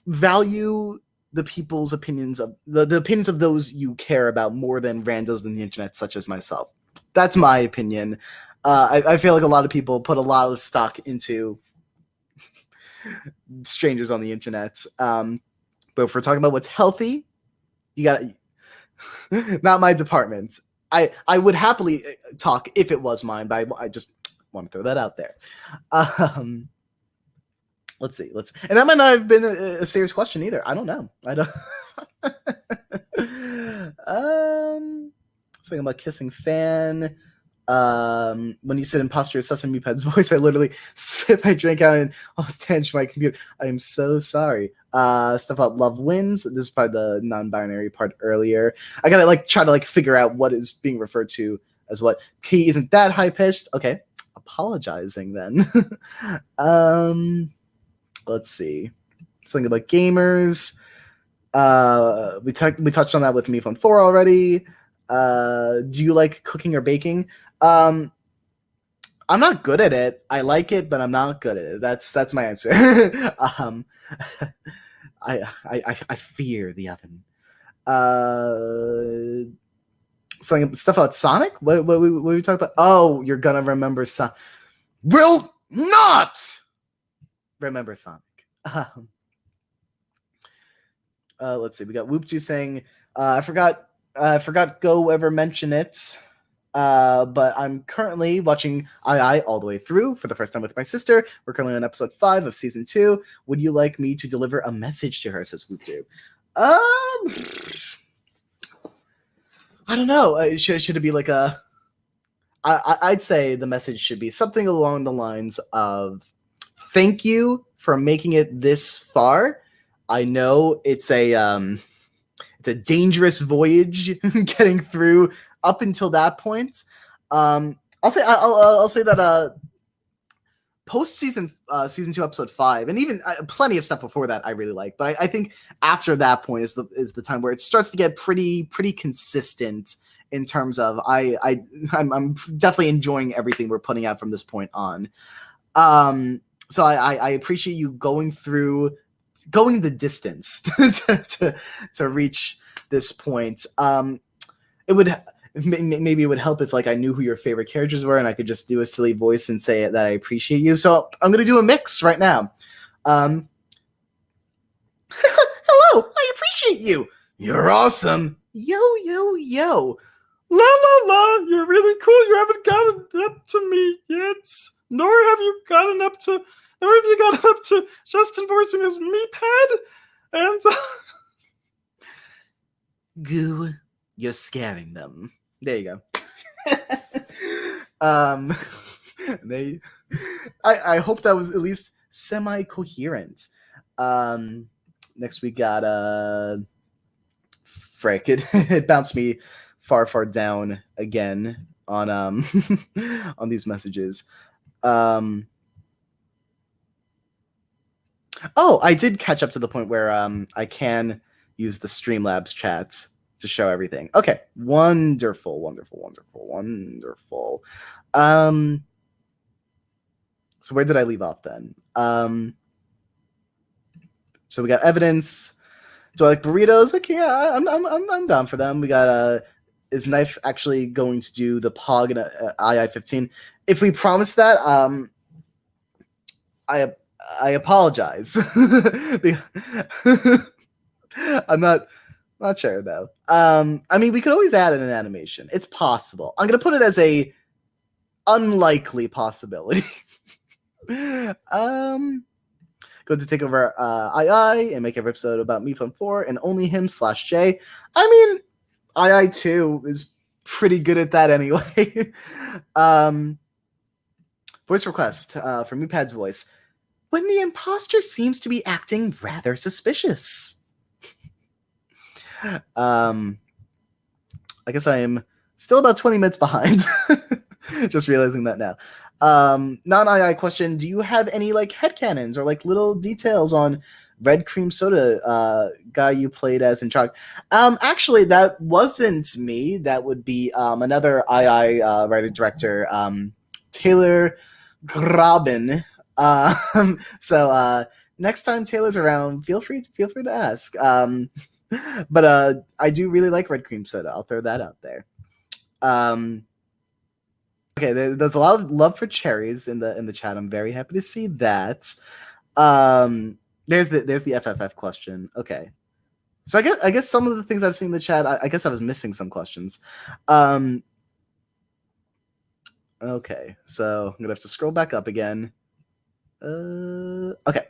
value the people's opinions of the opinions of those you care about more than randos on the internet, such as myself. That's my opinion. I feel like a lot of people put a lot of stock into strangers on the internet. But if we're talking about what's healthy, you gotta not my department. I would happily talk if it was mine, but I just want to throw that out there. Let's see. And that might not have been a serious question either. I don't know. Something about kissing fan. When you said imposter Sesame Pet's voice, I literally spit my drink out and almost damaged my computer. I am so sorry. Stuff about love wins. This is probably the non-binary part earlier. I gotta try to figure out what is being referred to as what. Key isn't that high pitched. Okay, apologizing then. Let's see. something about gamers. We touched on that with Me Phone 4 already. Do you like cooking or baking? I'm not good at it. I like it, but I'm not good at it. That's my answer. I fear the oven. Something stuff about Sonic. What we talking about? Oh, you're gonna remember Sonic. Will not remember Sonic. Let's see. We got Whoop2 saying, I forgot Go ever mention it. But I'm currently watching II all the way through for the first time with my sister. We're currently on episode 5 of season 2. Would you like me to deliver a message to her? Says Whoop2. I don't know. Should it be like a... I'd say the message should be something along the lines of, thank you for making it this far. I know it's a dangerous voyage getting through up until that point. I'll say that post season 2 episode 5, and even plenty of stuff before that I really like, but I think after that point is the time where it starts to get pretty consistent in terms of I'm definitely enjoying everything we're putting out from this point on. So I appreciate you going the distance to reach this point. It would maybe it would help if like I knew who your favorite characters were and I could just do a silly voice and say that I appreciate you. So I'm gonna do a mix right now. Hello, I appreciate you. You're awesome. Yo yo yo. La la la, you're really cool. You haven't gotten up to me yet. Nor have you gotten up to Justin voicing his me-pad. And Goo, you're scaring them. There you go. I hope that was at least semi-coherent. Next we got frick, it bounced me far down again on on these messages. Oh, I did catch up to the point where I can use the Streamlabs chat to show everything. Okay, wonderful. So where did I leave off then? So we got evidence. Do I like burritos? Okay, yeah, I'm down for them. We got is Knife actually going to do the Pog and II-15? If we promise that, I apologize. I'm not sure though. I mean, we could always add in an animation. It's possible. I'm gonna put it as a unlikely possibility. Going to take over II and make every episode about Me Phone 4 and only him /J. I mean, II 2 is pretty good at that anyway. Voice request from Meepad's voice. When the imposter seems to be acting rather suspicious. I guess I am still about 20 minutes behind. Just realizing that now. Non-II question, do you have any like headcanons or like little details on Red Cream Soda guy you played as in Chalk? Actually, that wasn't me. That would be another II writer-director, Taylor Graben. So next time Taylor's around, feel free to ask. But I do really like Red Cream Soda. I'll throw that out there. Okay, there's a lot of love for cherries in the chat. I'm very happy to see that. There's the FFF question. Okay, so I guess some of the things I've seen in the chat, I guess I was missing some questions. Okay, so I'm gonna have to scroll back up again. Okay.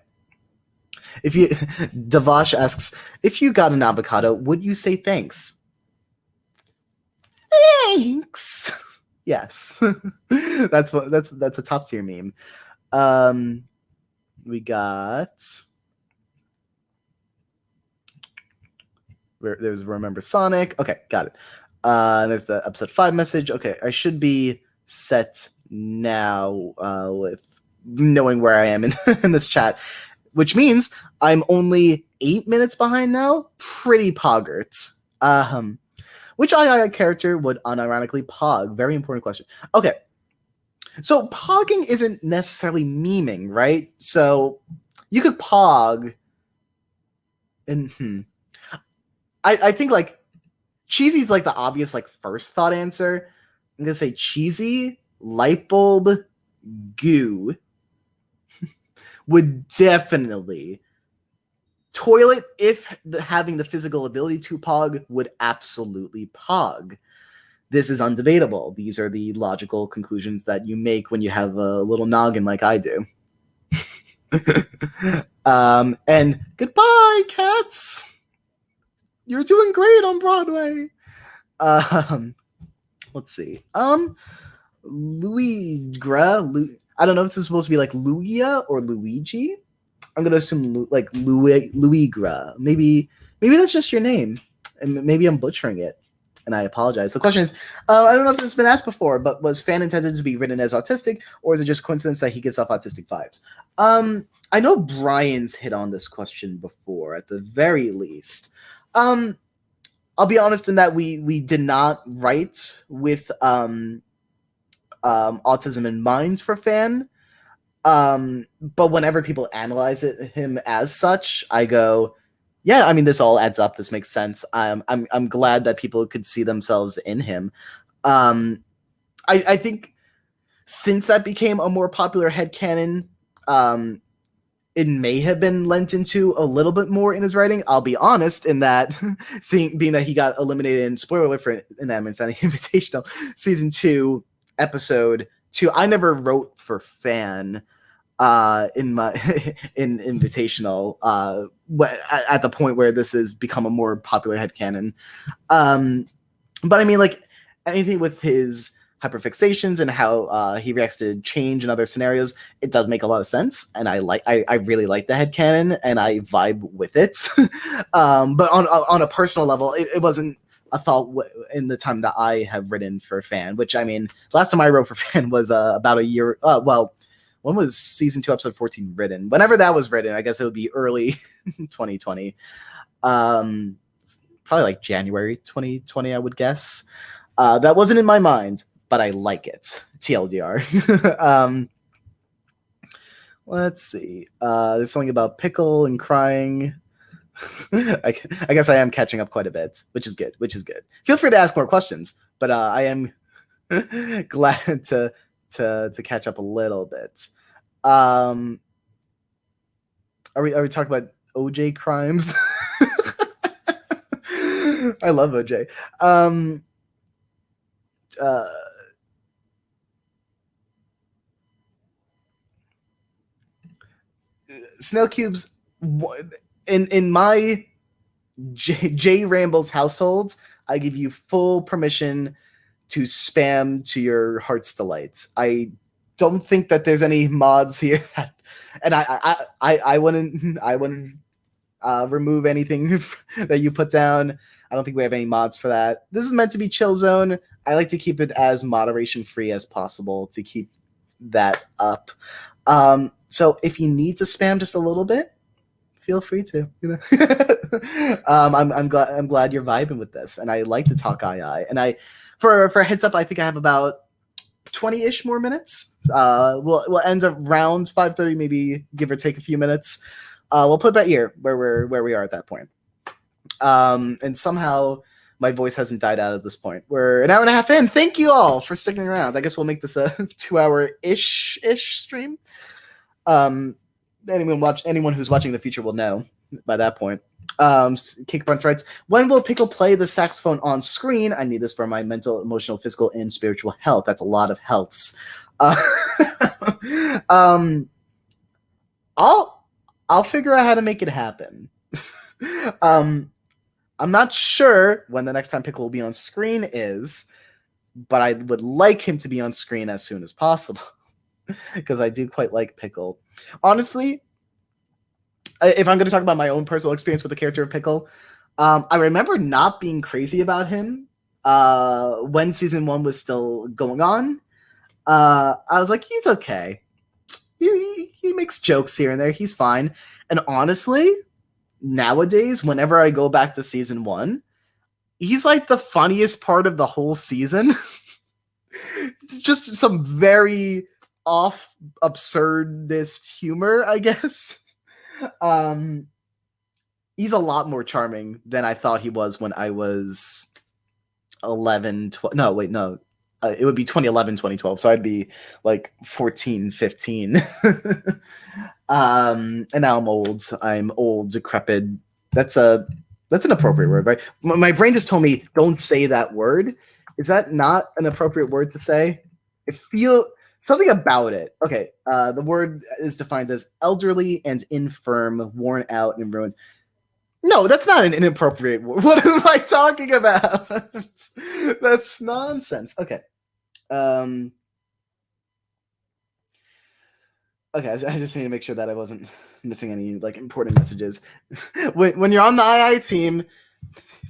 If you Davash asks, if you got an avocado, would you say thanks? Thanks. Yes. that's a top tier meme. We got there's Remember Sonic. Okay, got it. There's the episode 5 message. Okay, I should be set now with knowing where I am in this chat, which means I'm only 8 minutes behind now. Pretty poggert. Which II character would unironically pog? Very important question. Okay. So pogging isn't necessarily memeing, right? So you could pog and I think like cheesy is like the obvious like first thought answer. I'm gonna say cheesy, light bulb, goo would definitely. Toilet, if having the physical ability to pog, would absolutely pog. This is undebatable. These are the logical conclusions that you make when you have a little noggin like I do. And goodbye, cats. You're doing great on Broadway. Let's see. Luigra. I don't know if this is supposed to be like Lugia or Luigi. I'm gonna assume like Luigra. Maybe that's just your name, and maybe I'm butchering it, and I apologize. The question is, I don't know if this has been asked before, but was Fan intended to be written as autistic, or is it just coincidence that he gives off autistic vibes? I know Brian's hit on this question before, at the very least. I'll be honest in that we did not write with autism in mind for Fan. But whenever people analyze him as such, I go, yeah, I mean, this all adds up. This makes sense. I'm glad that people could see themselves in him. I think since that became a more popular headcanon, it may have been lent into a little bit more in his writing. I'll be honest in that, being that he got eliminated in spoiler alert for Inanimate Insanity Invitational Season 2, Episode 2. I never wrote for Fan in my in Invitational at the point where this has become a more popular headcanon. But I mean, like, anything with his hyperfixations and how he reacts to change in other scenarios, it does make a lot of sense, and I really like the headcanon, and I vibe with it. But on a personal level, it wasn't a thought in the time that I have written for Fan, which, I mean, last time I wrote for Fan was about a year. Well, when was season 2, episode 14 written? Whenever that was written, I guess it would be early 2020. Probably like January 2020, I would guess. That wasn't in my mind, but I like it. TLDR. Let's see. There's something about pickle and crying. I guess I am catching up quite a bit, which is good. Feel free to ask more questions, but I am glad to catch up a little bit. Are we talking about OJ crimes? I love OJ. Snail cubes in my J Rambles households, I give you full permission to spam to your heart's delights. I don't think that there's any mods here, and I wouldn't remove anything that you put down. I don't think we have any mods for that. This is meant to be chill zone. I like to keep it as moderation free as possible to keep that up. So if you need to spam just a little bit, feel free to. I'm glad you're vibing with this, and I like to talk II. And for a heads up, I think I have about 20-ish more minutes. We'll end around 5:30, maybe give or take a few minutes. We'll put that here where we are at that point. And somehow my voice hasn't died out at this point. We're an hour and a half in. Thank you all for sticking around. I guess we'll make this a 2-hour-ish stream. Anyone who's watching the future will know by that point. Cake Brunch writes, when will Pickle play the saxophone on screen? I need this for my mental, emotional, physical, and spiritual health. That's a lot of healths. I'll figure out how to make it happen. I'm not sure when the next time Pickle will be on screen is, but I would like him to be on screen as soon as possible because I do quite like Pickle. Honestly, if I'm going to talk about my own personal experience with the character of Pickle, I remember not being crazy about him when season 1 was still going on. I was like, he's okay. He's he makes jokes here and there. He's fine. And honestly, nowadays, whenever I go back to season 1, he's like the funniest part of the whole season. Just some very off absurdist humor, I guess. He's a lot more charming than I thought he was when I was 11, 12. No, wait, no. It would be 2011, 2012. So I'd be like 14, 15. And now I'm old. I'm old, decrepit. That's an appropriate word, right? My brain just told me, don't say that word. Is that not an appropriate word to say? I feel something about it. Okay. The word is defined as elderly and infirm, worn out and ruined. No, that's not an inappropriate word. What am I talking about? That's nonsense. Okay. Okay, I just need to make sure that I wasn't missing any like important messages. When you're on the II team,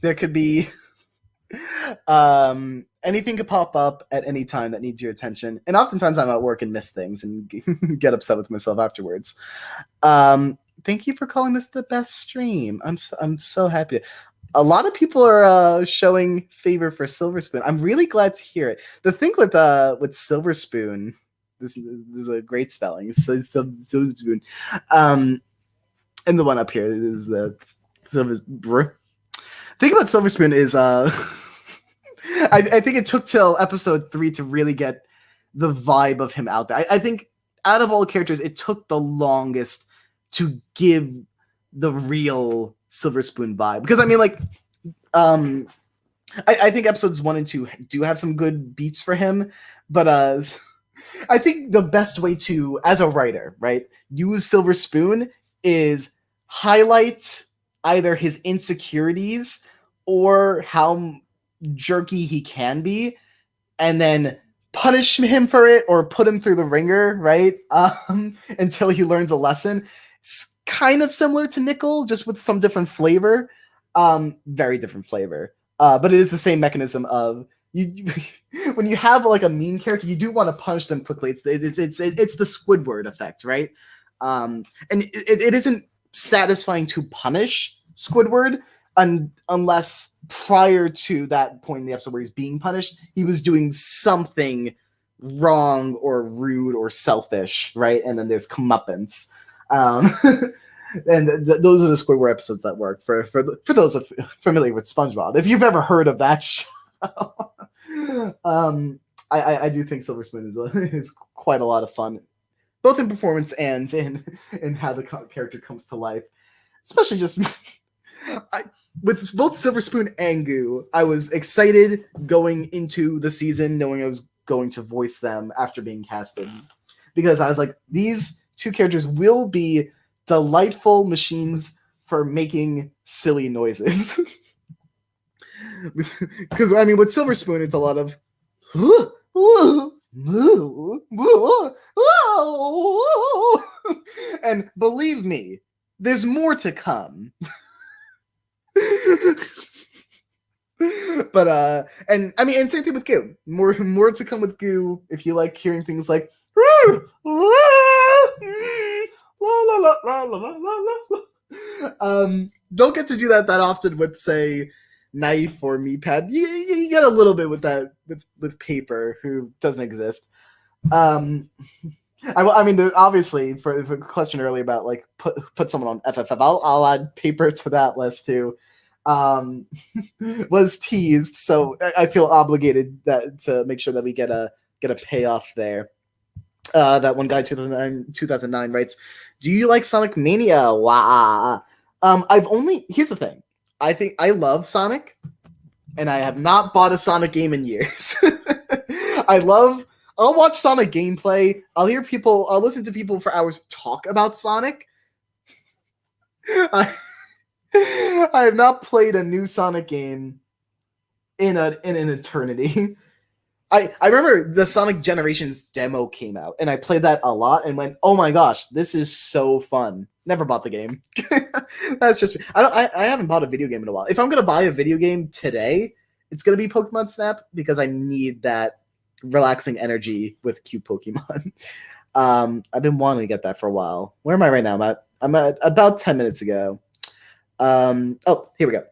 there could be anything could pop up at any time that needs your attention, and oftentimes I'm at work and miss things and get upset with myself afterwards. Thank you for calling this the best stream. I'm so happy. A lot of people are showing favor for Silver Spoon. I'm really glad to hear it. The thing with Silver Spoon, this is a great spelling. So Silver Spoon, and the one up here is the Silver Spoon. Thing about Silver Spoon is I think it took till episode 3 to really get the vibe of him out there. I think out of all characters, it took the longest to give the real Silver Spoon vibe. Because I mean, like, I think episodes 1 and 2 do have some good beats for him, but I think the best way to, as a writer, right, use Silver Spoon is highlight either his insecurities or how jerky he can be, and then punish him for it or put him through the ringer, right, until he learns a lesson. It's kind of similar to Nickel, just with some different flavor. Very different flavor. But it is the same mechanism of you when you have like a mean character, you do want to punish them quickly. It's the Squidward effect, right? And it isn't satisfying to punish Squidward unless prior to that point in the episode where he's being punished, he was doing something wrong or rude or selfish, right? And then there's comeuppance. And those are the Squidward episodes that work for those familiar with SpongeBob. If you've ever heard of that show, I do think Silver Spoon is quite a lot of fun, both in performance and in how the character comes to life. Especially just with both Silver Spoon and Goo, I was excited going into the season, knowing I was going to voice them after being casted, because I was like, these two characters will be delightful machines for making silly noises. Because I mean, with Silver Spoon, it's a lot of and believe me, there's more to come. But and I mean, and same thing with Goo. More to come with Goo. If you like hearing things like don't get to do that often with, say, Knife or Meatpad. You get a little bit with that with Paper, who doesn't exist. I mean, obviously, for the question earlier about like put someone on FFF, I'll add Paper to that list too. Was teased, so I feel obligated to make sure that we get a payoff there. That one guy 2009 writes, "Do you like Sonic Mania? Wow." Here's the thing. I think I love Sonic, and I have not bought a Sonic game in years. I'll watch Sonic gameplay. I'll listen to people for hours talk about Sonic. I have not played a new Sonic game in an eternity. I remember the Sonic Generations demo came out, and I played that a lot and went, "Oh my gosh, this is so fun." Never bought the game. That's just I haven't bought a video game in a while. If I'm gonna buy a video game today, it's gonna be Pokemon Snap, because I need that relaxing energy with cute Pokemon. I've been wanting to get that for a while. Where am I right now? I'm at about 10 minutes ago. Oh, here we go.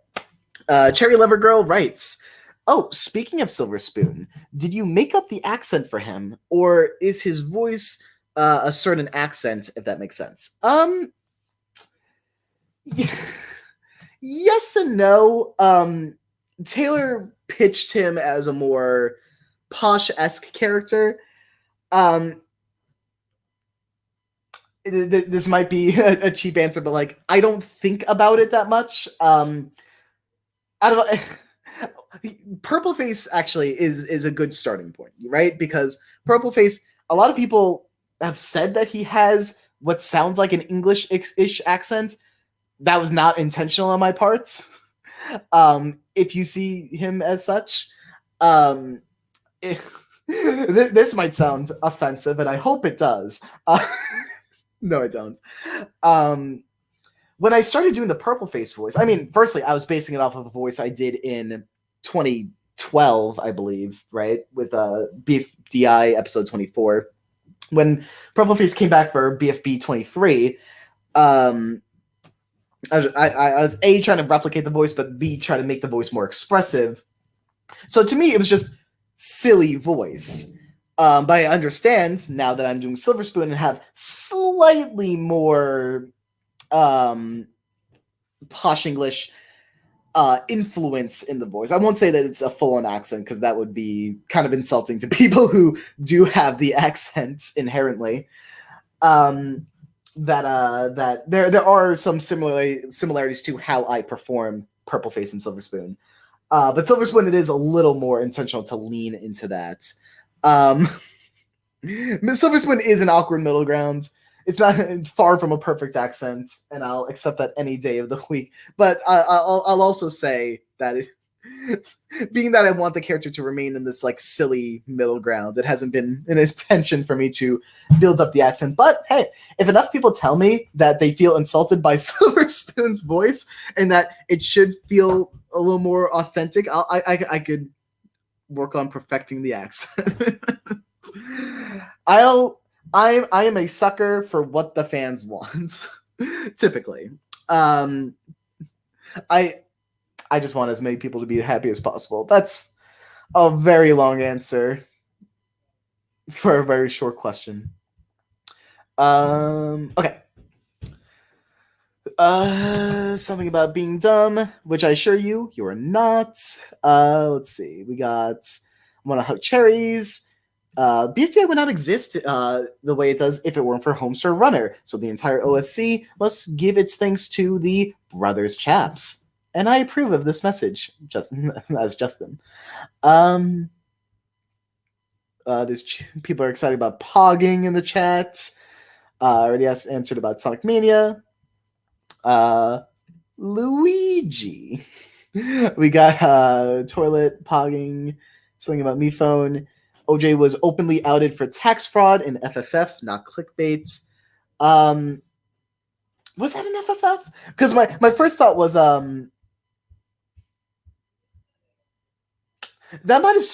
Cherry Lover Girl writes, "Oh, speaking of Silver Spoon, did you make up the accent for him, or is his voice a certain accent? If that makes sense." Yes and no. Taylor pitched him as a more posh-esque character. This might be a cheap answer, but like I don't think about it that much. I don't know. Purple Face actually is a good starting point, right? Because Purple Face, a lot of people have said that he has what sounds like an English-ish accent. That was not intentional on my part. If you see him as such, this might sound offensive, and I hope it does. No, I don't. When I started doing the Purple Face voice, I mean, firstly, I was basing it off of a voice I did in 2012, I believe, right? With BFDI episode 24. When Purple Face came back for BFB 23, I was A, trying to replicate the voice, but B, trying to make the voice more expressive. So to me, it was just silly voice. But I understand now that I'm doing Silver Spoon and have slightly more posh English influence in the voice. I won't say that it's a full-on accent because that would be kind of insulting to people who do have the accent inherently. That there are some similarities to how I perform Purple Face and Silver Spoon. But Silver Spoon, it is a little more intentional to lean into that. Silver Spoon is an awkward middle ground. It's not far from a perfect accent, and I'll accept that any day of the week. But I'll also say that being that I want the character to remain in this like silly middle ground, it hasn't been an intention for me to build up the accent. But hey, if enough people tell me that they feel insulted by Silver Spoon's voice and that it should feel a little more authentic, I could work on perfecting the accent. I am a sucker for what the fans want. Typically, I just want as many people to be happy as possible. That's a very long answer for a very short question. Okay. Something about being dumb, which I assure you are not. Let's see. We got I want to hug cherries. BFTI would not exist the way it does if it weren't for Homestar Runner. So the entire OSC must give its thanks to the Brothers Chaps. And I approve of this message, Justin, as Justin. There's people are excited about pogging in the chat. Already answered about Sonic Mania. Luigi. We got toilet pogging, something about me phone. OJ was openly outed for tax fraud in FFF, not clickbait. Was that an FFF? Because my first thought was that might have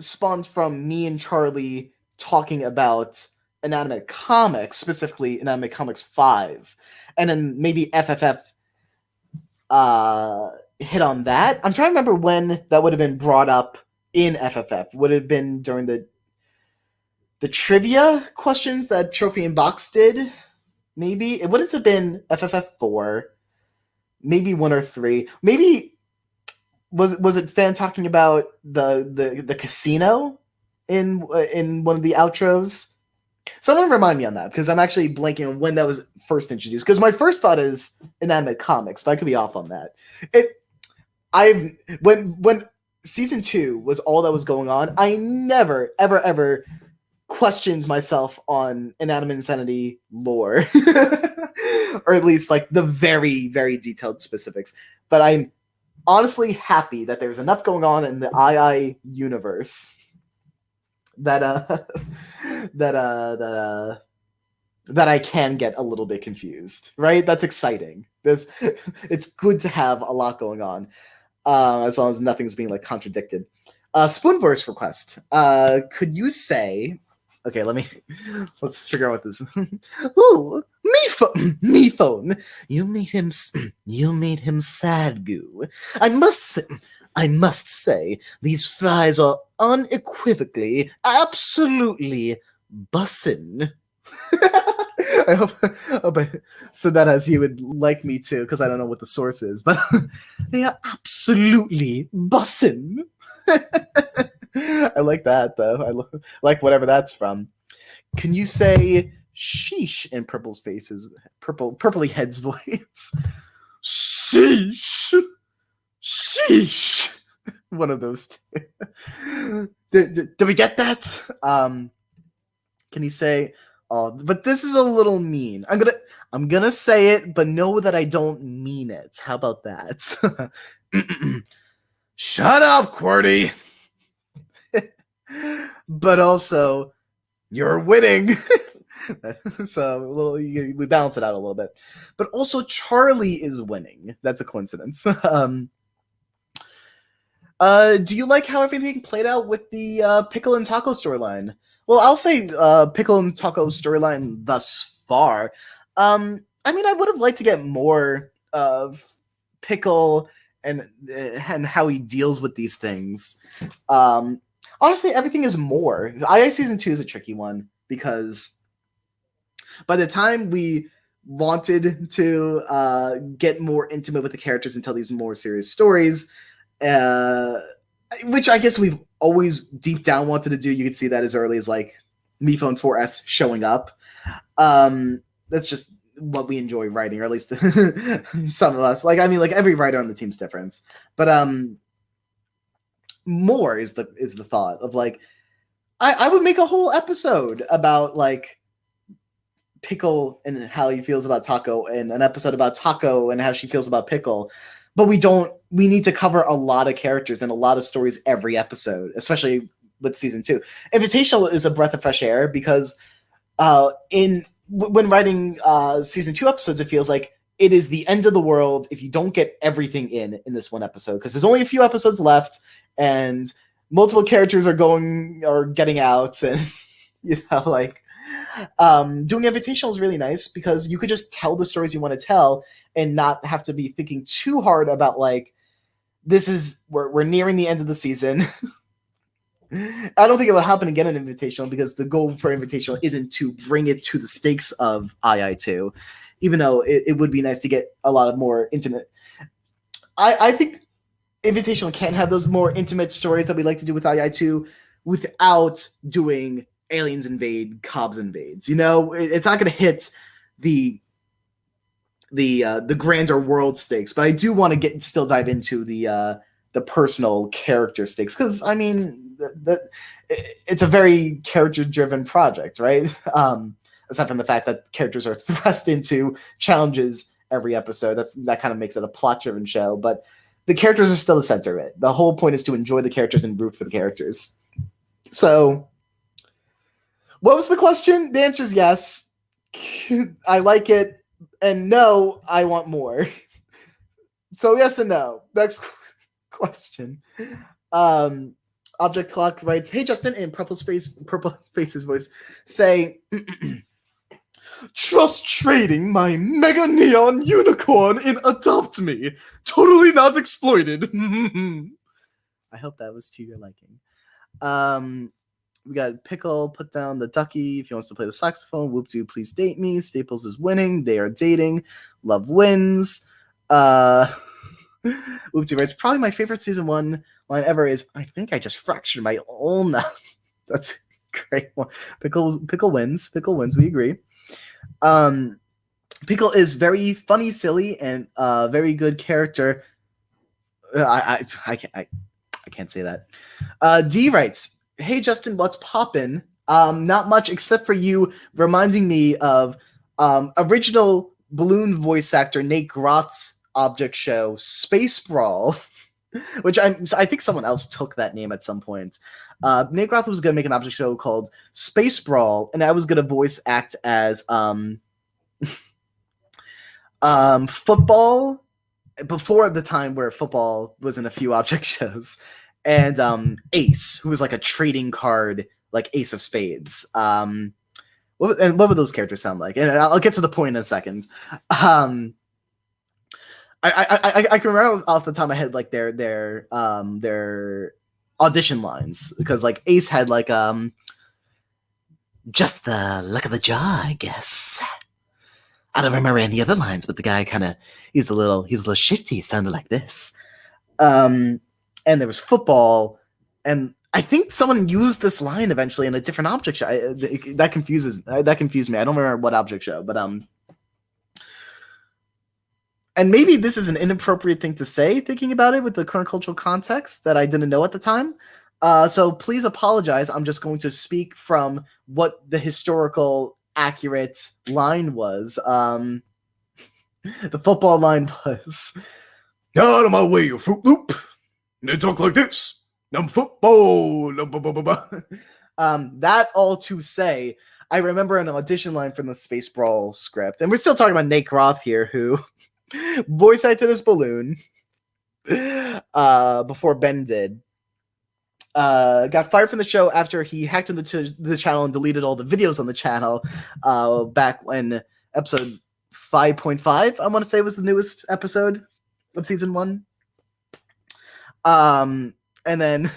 spawned from me and Charlie talking about Inanimate Comics, specifically Inanimate Comics 5. And then maybe FFF hit on that. I'm trying to remember when that would have been brought up in FFF. Would it have been during the trivia questions that Trophy and Box did? Maybe. It wouldn't have been FFF 4. Maybe 1 or 3. Maybe was it Fan talking about the casino in one of the outros? Someone remind me on that, because I'm actually blanking on when that was first introduced. Because my first thought is Inanimate Comics, but I could be off on that. When season 2 was all that was going on, I never, ever questioned myself on Inanimate Insanity lore. Or at least like the very, very detailed specifics. But I'm honestly happy that there's enough going on in the II universe that I can get a little bit confused, right? That's exciting. It's good to have a lot going on, as long as nothing's being like contradicted. Spoonverse request. Could you say? Okay, let's figure out what this is. Ooh, me phone. You made him sad, goo. I must say, these fries are unequivocally, absolutely bussin'. I hope I said that as he would like me to, because I don't know what the source is, but they are absolutely bussin'. I like that, though. I like whatever that's from. Can you say sheesh in Purpley Head's voice? Sheesh. Sheesh. One of those two. Did we get that? Can you say? Oh, but this is a little mean. I'm gonna say it, but know that I don't mean it. How about that? Shut up, QWERTY. But also, you're winning. So we balance it out a little bit. But also, Charlie is winning. That's a coincidence. Do you like how everything played out with the Pickle and Taco storyline? Well, I'll say Pickle and Taco storyline thus far. I mean, I would have liked to get more of Pickle and how he deals with these things. Honestly, everything is more. II Season 2 is a tricky one because by the time we wanted to get more intimate with the characters and tell these more serious stories, which I guess we've always deep down wanted to do. You could see that as early as like MePhone 4S showing up. That's just what we enjoy writing, or at least some of us. Like, I mean, like every writer on the team's different, but more is the thought of like I would make a whole episode about like Pickle and how he feels about Taco, and an episode about Taco and how she feels about Pickle. But we need to cover a lot of characters and a lot of stories every episode, especially with season 2. Invitational is a breath of fresh air because when writing season 2 episodes, it feels like it is the end of the world if you don't get everything in this one episode, because there's only a few episodes left and multiple characters are getting out, and like doing Invitational is really nice because you could just tell the stories you want to tell and not have to be thinking too hard about like we're nearing the end of the season. I don't think it would happen again in Invitational because the goal for Invitational isn't to bring it to the stakes of II2, even though it would be nice to get a lot of more intimate. I think Invitational can't have those more intimate stories that we like to do with II2 without doing aliens invade, Cobbs invades. It's not going to hit the grander world stakes, but I do want to still dive into the personal character stakes, because I mean it's a very character driven project, right? Aside from the fact that characters are thrust into challenges every episode, that kind of makes it a plot driven show, but the characters are still the center of it. The whole point is to enjoy the characters and root for the characters. So what was the question? The answer is yes. I like it, and no, I want more. So yes and no. Next question. Object Clock writes, "Hey Justin," in Purple Face's voice, say, "Trust trading my mega neon unicorn in Adopt Me. Totally not exploited." I hope that was to your liking. We got Pickle put down the ducky if he wants to play the saxophone. Whoop-doo, please date me. Staples is winning. They are dating. Love wins. Whoop-doo writes, "Probably my favorite season 1 line ever is, I think I just fractured my ulna." That's a great one. Pickle wins. Pickle wins. We agree. Pickle is very funny, silly, and very good character. I can't say that. D writes, "Hey Justin, what's poppin'? Not much except for you reminding me of original balloon voice actor Nate Groth's object show Space Brawl," which I think someone else took that name at some point. Nate Groth was going to make an object show called Space Brawl, and I was going to voice act as football before the time where football was in a few object shows. and Ace, who was like a trading card, like Ace of Spades. What would those characters sound like? And I'll get to the point in a second. I can remember off the top of my head like their audition lines, because like Ace had like just the luck of the jaw, I guess. I don't remember any other lines, but the guy he was a little shifty. He sounded like this. And there was football, and I think someone used this line eventually in a different object show. That confused me. I don't remember what object show, but and maybe this is an inappropriate thing to say, thinking about it with the current cultural context that I didn't know at the time. So please apologize. I'm just going to speak from what the historical accurate line was. The football line was, "Out of my way, you Fruit Loop. They talk like this. I'm football." That all to say, I remember an audition line from the Space Brawl script, and we're still talking about Nate Groth here, who voice acted as Balloon before Ben did. Got fired from the show after he hacked into the channel and deleted all the videos on the channel back when episode 5.5, I want to say, was the newest episode of season 1. And then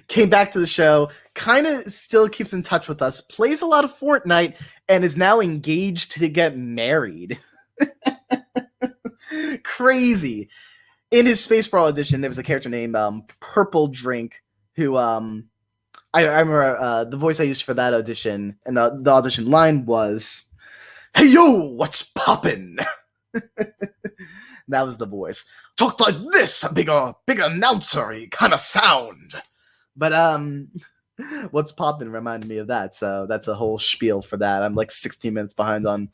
came back to the show, kind of still keeps in touch with us, plays a lot of Fortnite, and is now engaged to get married. Crazy. In his Space Brawl edition, there was a character named Purple Drink, who I remember the voice I used for that audition, and the audition line was, "Hey yo, what's poppin'?" That was the voice. "Talk like this, a big announcer-y kind of sound." But what's poppin' reminded me of that, so that's a whole spiel for that. I'm like 16 minutes behind on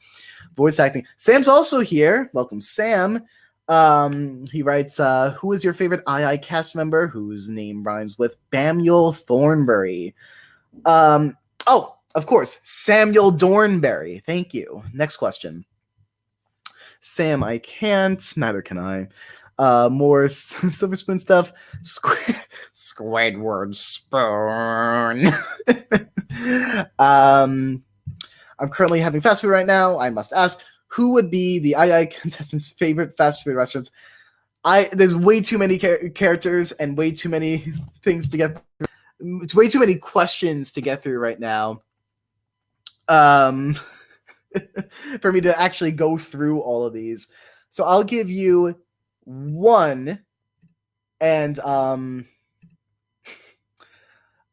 voice acting. Sam's also here. Welcome, Sam. He writes, "Who is your favorite II cast member whose name rhymes with Samuel Thornberry?" Oh, of course, Samuel Dornberry. Thank you. Next question. Sam, I can't. Neither can I. More Silver Spoon stuff. Squidward Spoon. I'm currently having fast food right now. I must ask, who would be the II contestants' favorite fast food restaurants? There's way too many characters and way too many things to get through. It's way too many questions to get through right now. For me to actually go through all of these. So I'll give you one, and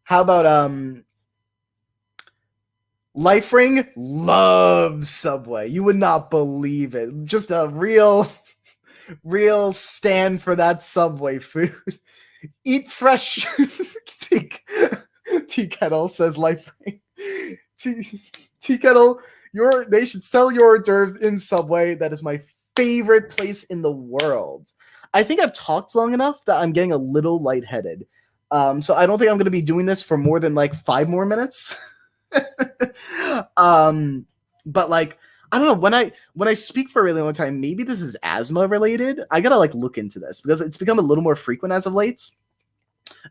how about Life Ring loves Subway. You would not believe it. Just a real stand for that Subway food. Eat fresh. Tea Kettle says Life Ring. Tea Kettle, they should sell your hors d'oeuvres in Subway. That is my favorite place in the world. I think I've talked long enough that I'm getting a little lightheaded. So I don't think I'm going to be doing this for more than like 5 more minutes. But like, I don't know, when I speak for a really long time, maybe this is asthma related. I gotta like look into this because it's become a little more frequent as of late,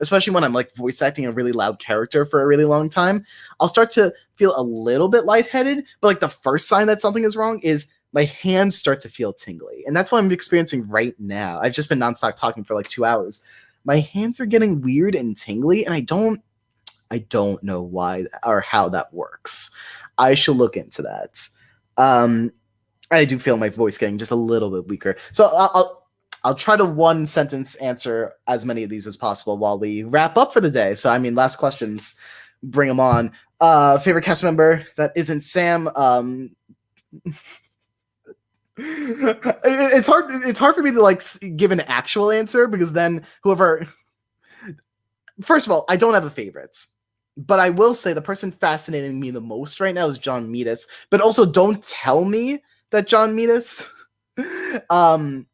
especially when I'm like voice acting a really loud character for a really long time. I'll start to feel a little bit lightheaded, but like the first sign that something is wrong is my hands start to feel tingly, and that's what I'm experiencing right now. I've just been nonstop talking for like 2 hours. My hands are getting weird and tingly, and I don't know why or how that works. I should look into that. I do feel my voice getting just a little bit weaker. So I'll try to one sentence answer as many of these as possible while we wrap up for the day. So I mean, last questions, bring them on. Favorite cast member that isn't Sam. It's hard for me to like give an actual answer, because then whoever. First of all, I don't have a favorite. But I will say the person fascinating me the most right now is John Metis. But also, don't tell me that John Metis. Don't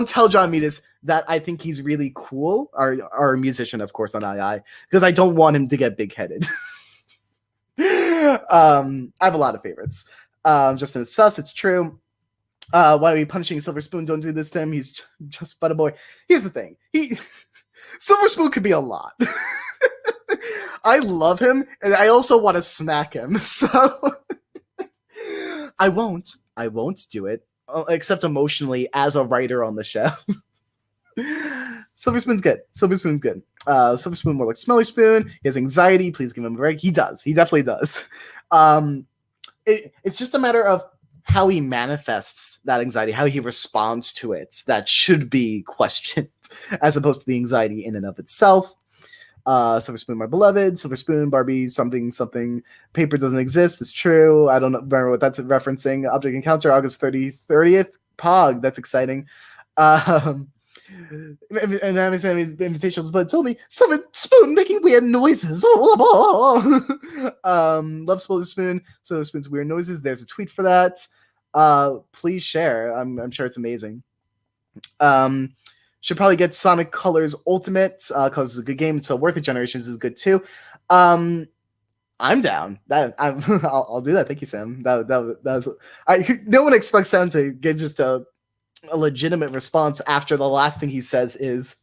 tell John Metis that I think he's really cool. Our musician, of course, on II, because I don't want him to get big-headed. I have a lot of favorites. Justin Sus, it's true. Why are we punishing Silver Spoon? Don't do this to him. He's just but a boy. Here's the thing. Silver Spoon could be a lot. I love him, and I also want to smack him. So I won't do it, except emotionally as a writer on the show. Silver Spoon's good. Silver Spoon more like Smelly Spoon. He has anxiety. Please give him a break. He does. He definitely does. It's just a matter of how he manifests that anxiety, how he responds to it. That should be questioned, as opposed to the anxiety in and of itself. Silver Spoon, my beloved. Silver Spoon, Barbie, something. Paper doesn't exist. It's true. I don't remember what that's referencing. Object encounter, August 30th. Pog. That's exciting. And I'm saying invitations, but it's only Silver Spoon making weird noises. Love Silver Spoon. Silver Spoon's weird noises. There's a tweet for that. Please share. I'm sure it's amazing. Should probably get Sonic Colors Ultimate because it's a good game. So Worth It Generations is good too. I'm down. I'll do that. Thank you, Sam. That was. No one expects Sam to give just a legitimate response after the last thing he says is,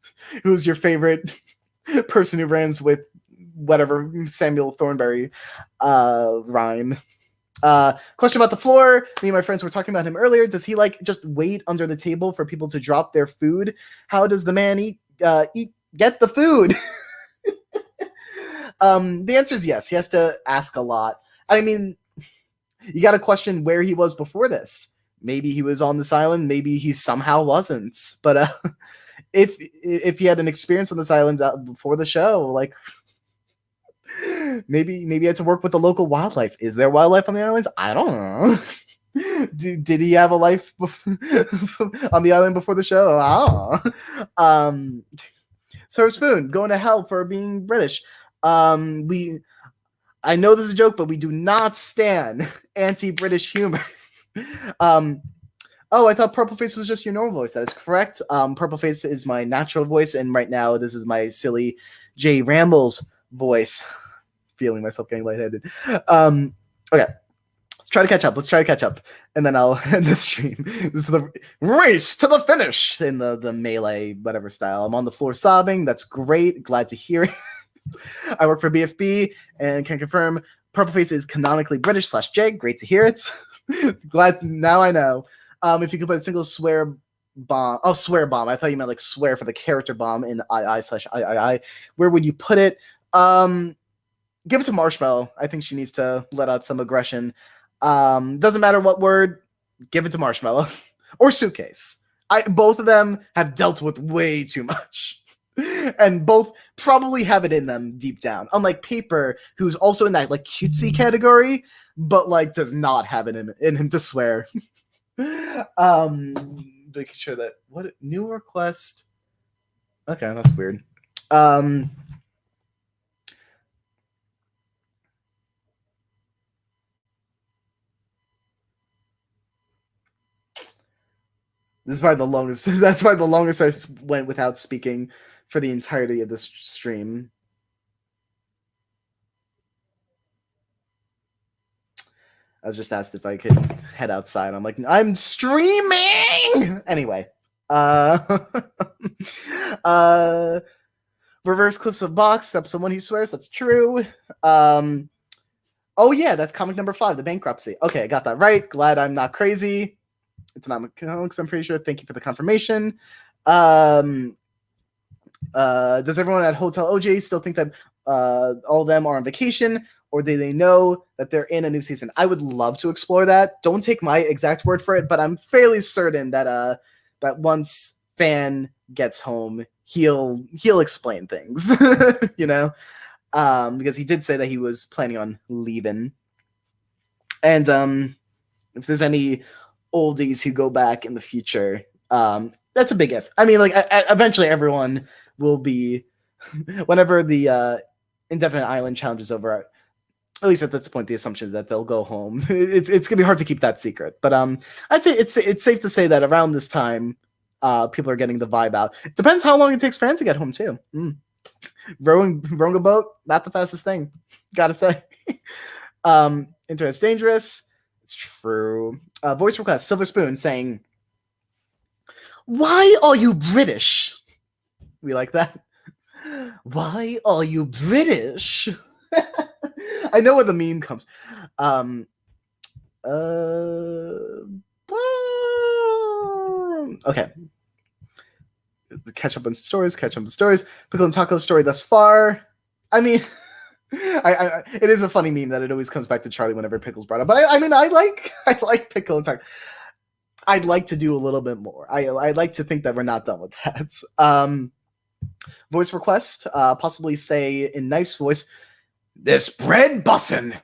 "Who's your favorite person who rhymes with whatever Samuel Thornberry rhyme?" Question about the floor. Me and my friends were talking about him earlier. Does he like just wait under the table for people to drop their food? How does the man get the food? The answer is yes. He has to ask a lot. I mean, you got to question where he was before this. Maybe he was on this island. Maybe he somehow wasn't. But if he had an experience on this island before the show, like maybe he had to work with the local wildlife. Is there wildlife on the islands? I don't know. Did he have a life on the island before the show? I don't know. Silver Spoon going to hell for being British. I know this is a joke, but we do not stand anti-British humor. I thought Purple Face was just your normal voice. That is correct. Purple Face is my natural voice, and right now this is my silly J Rambles voice. Feeling myself getting lightheaded. Okay. Let's try to catch up. And then I'll end the stream. This is the race to the finish in the melee, whatever style. I'm on the floor sobbing. That's great. Glad to hear it. I work for BFB and can confirm Purple Face is canonically British /J. Great to hear it. Glad now I know. If you could put a single swear bomb. Oh, swear bomb. I thought you meant like swear for the character bomb in II/III. Where would you put it? Give it to Marshmallow. I think she needs to let out some aggression. Doesn't matter what word. Give it to Marshmallow or Suitcase. Both of them have dealt with way too much. And both probably have it in them deep down. Unlike Paper, who's also in that like cutesy category, but like does not have it in him to swear. Making sure that what new request. Okay, that's weird. This is probably the longest. That's probably the longest I went without speaking for the entirety of this stream. I was just asked if I could head outside. I'm like, I'm streaming anyway. Reverse Cliffs of Box, episode 1. He swears that's true. Oh yeah, that's comic number 5, the bankruptcy. Okay, I got that right. Glad I'm not crazy. It's not comics, I'm pretty sure. Thank you for the confirmation. Does everyone at Hotel OJ still think that all of them are on vacation, or do they know that they're in a new season? I would love to explore that. Don't take my exact word for it, but I'm fairly certain that that once Fan gets home, he'll explain things, you know, because he did say that he was planning on leaving. And if there's any oldies who go back in the future, that's a big if. I mean, like eventually everyone will be, whenever the Indefinite Island challenge is over, at least at this point, the assumption is that they'll go home. It's gonna be hard to keep that secret, but I'd say it's safe to say that around this time, people are getting the vibe out. It depends how long it takes Fran to get home too. Rowing a boat, not the fastest thing, gotta say. Internet's dangerous. It's true. Voice request, Silver Spoon saying, "Why are you British?" We like that. Why are you British? I know where the meme comes. Okay. Catch up on stories. Pickle and Taco story thus far. I mean, it is a funny meme that it always comes back to Charlie whenever Pickle's brought up. But I mean, I like Pickle and Taco. I'd like to do a little bit more. I'd like to think that we're not done with that. Voice request, possibly say in nice voice, "This bread bussin'."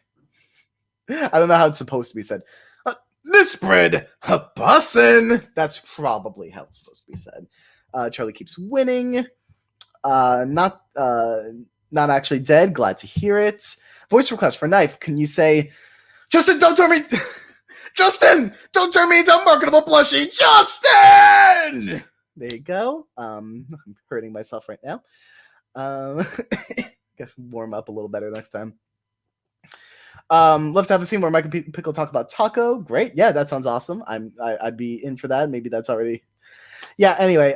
I don't know how it's supposed to be said. This bread bussin'. That's probably how it's supposed to be said. Charlie keeps winning. Not actually dead. Glad to hear it. Voice request for Knife. Can you say, Justin, don't turn me... Justin, don't turn me into a marketable plushie. Justin! There you go. I'm hurting myself right now. Gotta warm up a little better next time. Love to have a scene where Mike and Pickle talk about Taco. Great. Yeah, that sounds awesome. I'd be in for that. Maybe that's already... Yeah, anyway,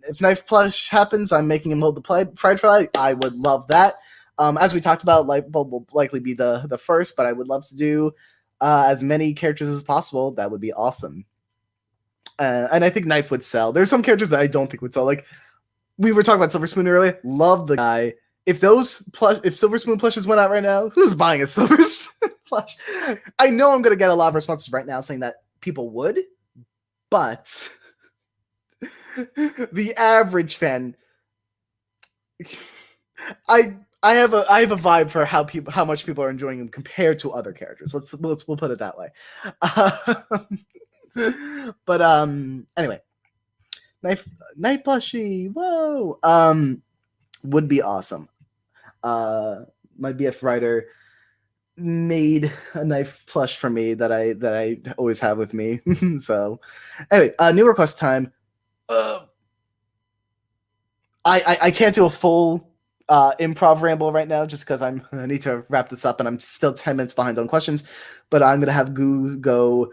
if Knife Plush happens, I'm making him hold the pride flag. I would love that. As we talked about, Lightbulb will likely be the first, but I would love to do as many characters as possible. That would be awesome. And I think Knife would sell. There's some characters that I don't think would sell. Like, we were talking about Silver Spoon earlier. Love the guy. If Silver Spoon plushes went out right now, who's buying a Silver Spoon plush? I know I'm going to get a lot of responses right now saying that people would, but the average fan, I have a vibe for how much people are enjoying him compared to other characters. We'll put it that way. But anyway, Knife plushie, whoa, would be awesome. My BF writer made a Knife plush for me that I always have with me. So anyway, new request time. I can't do a full improv ramble right now just because I need to wrap this up and I'm still 10 minutes behind on questions, but I'm gonna have Goo go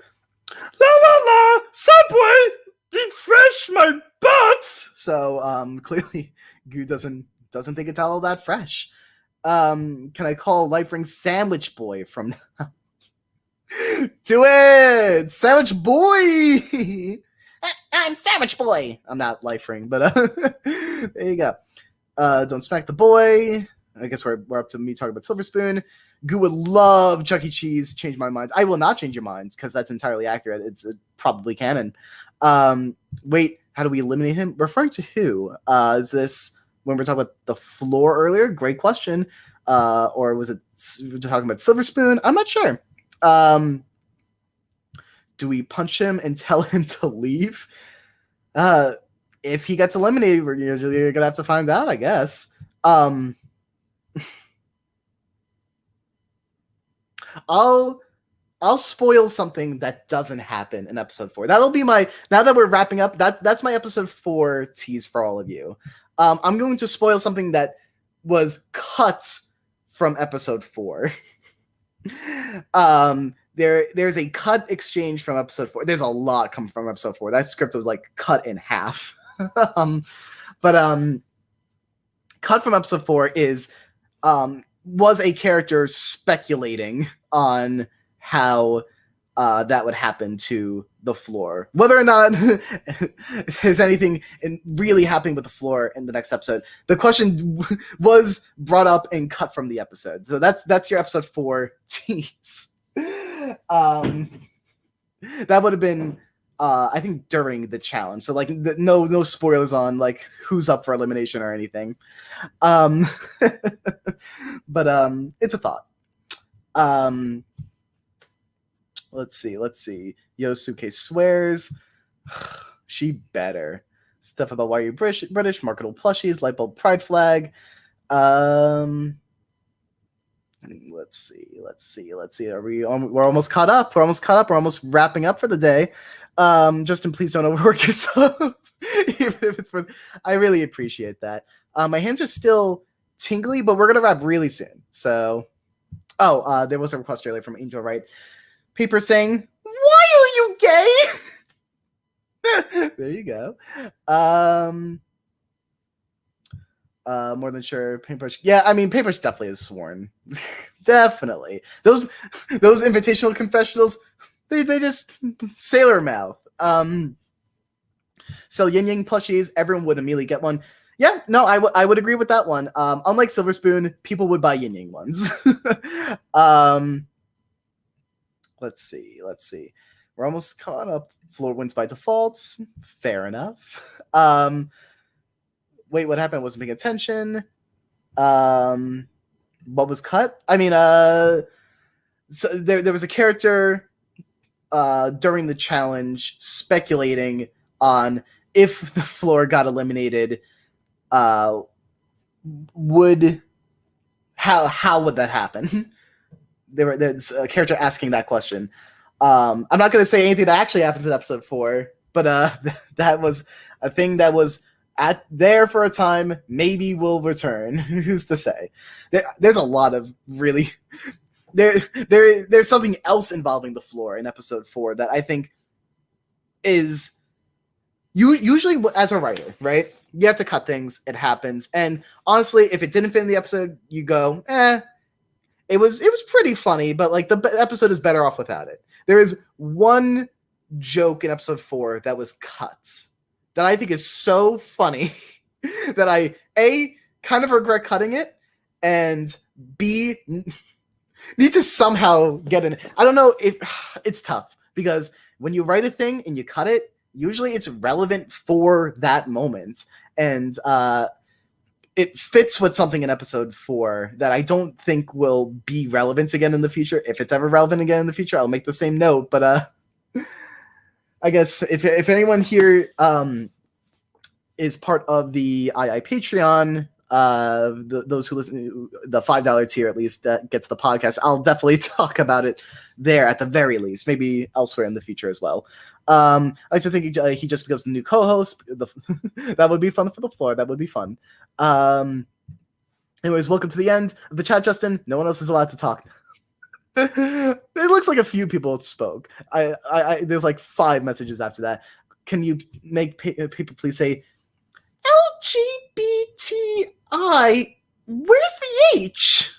la la la Subway refresh my butt. So clearly Goo doesn't think it's all that fresh. Can I call Life Ring Sandwich Boy from now? Do it! Sandwich Boy! I'm Sandwich Boy! I'm not Life Ring, but there you go. Don't Smack the Boy. I guess we're up to me talking about Silver Spoon. Goo would love Chuck E. Cheese. Change my minds. I will not change your minds because that's entirely accurate. It's probably canon. Wait, how do we eliminate him? Referring to who? Is this when we're talking about the floor earlier? Great question. Or was it talking about Silver Spoon? I'm not sure. Do we punch him and tell him to leave? If he gets eliminated, we're usually gonna have to find out, I guess. I'll spoil something that doesn't happen in episode 4. That'll be my, now that we're wrapping up, that's my episode 4 tease for all of you. I'm going to spoil something that was cut from episode 4. There's a cut exchange from episode 4. There's a lot coming from episode 4. That script was like cut in half. But cut from episode 4 is was a character speculating on how that would happen to the floor. Whether or not there's anything really happening with the floor in the next episode, the question was brought up and cut from the episode. So that's your episode 4 tease. That would have been I think during the challenge. So like no spoilers on like who's up for elimination or anything. But it's a thought. Let's see. Yosuke swears. She better. Stuff about why you're British, marketable plushies, lightbulb pride flag. Let's see. We're almost caught up. We're almost wrapping up for the day. Justin, please don't overwork yourself. Even if it's for, I really appreciate that. My hands are still tingly, but we're gonna wrap really soon. So, there was a request earlier from Angel Wright. Paper saying, "Why are you gay?" There you go. More than sure. Paintbrush. Yeah, I mean, Paintbrush definitely is sworn. Definitely. Those invitational confessionals, they just sailor mouth. So Yin Yang plushies, everyone would immediately get one. Yeah, no, I would agree with that one. Unlike Silver Spoon, people would buy Yin Yang ones. Let's see. We're almost caught up. Floor wins by default. Fair enough. Wait, what happened? I wasn't paying attention. What was cut? I mean, so there was a character during the challenge speculating on if the floor got eliminated, how would that happen? There's a character asking that question. I'm not going to say anything that actually happens in episode 4, but that was a thing that was there for a time, maybe will return. Who's to say? There's a lot of really there's something else involving the floor in episode 4 that I think is usually, as a writer, right? You have to cut things. It happens, and honestly, if it didn't fit in the episode, you go, It was pretty funny, but like the episode is better off without it. There is one joke in episode 4 that was cut that I think is so funny that I kind of regret cutting it, and B need to somehow get in. I don't know if it's tough because when you write a thing and you cut it, usually it's relevant for that moment, and it fits with something in episode 4 that I don't think will be relevant again in the future. If it's ever relevant again in the future, I'll make the same note. But I guess if anyone here is part of the II Patreon, those who listen, the $5 tier at least, that gets the podcast, I'll definitely talk about it there at the very least, maybe elsewhere in the future as well. I like to think he just becomes the new co-host. That would be fun for the floor. That would be fun. Anyways, welcome to the end of the chat, Justin. No one else is allowed to talk. It looks like a few people spoke. There's like 5 messages after that. Can you make people please say LGBTI? Where's the H?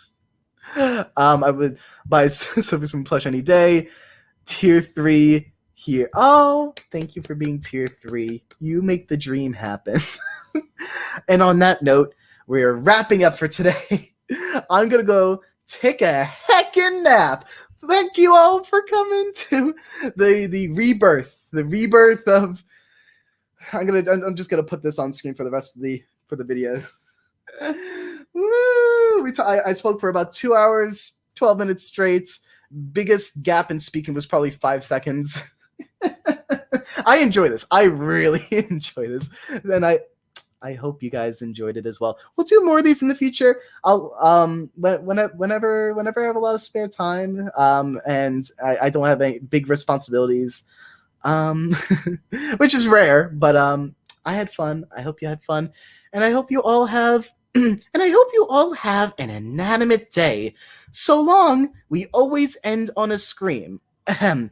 I would buy something from Plush any day. Tier 3 here. Oh, thank you for being tier 3. You make the dream happen. And on that note, we're wrapping up for today. I'm gonna go take a heckin' nap. Thank you all for coming to the rebirth of. I'm just gonna put this on screen for the rest of the video. Woo! I spoke for about 2 hours, 12 minutes straight. Biggest gap in speaking was probably 5 seconds. I enjoy this. I really enjoy this, and I hope you guys enjoyed it as well. We'll do more of these in the future. I'll whenever I have a lot of spare time, and I don't have any big responsibilities, which is rare. But I had fun. I hope you had fun, and I hope you all have. And I hope you all have an inanimate day. So long, we always end on a scream. Ahem.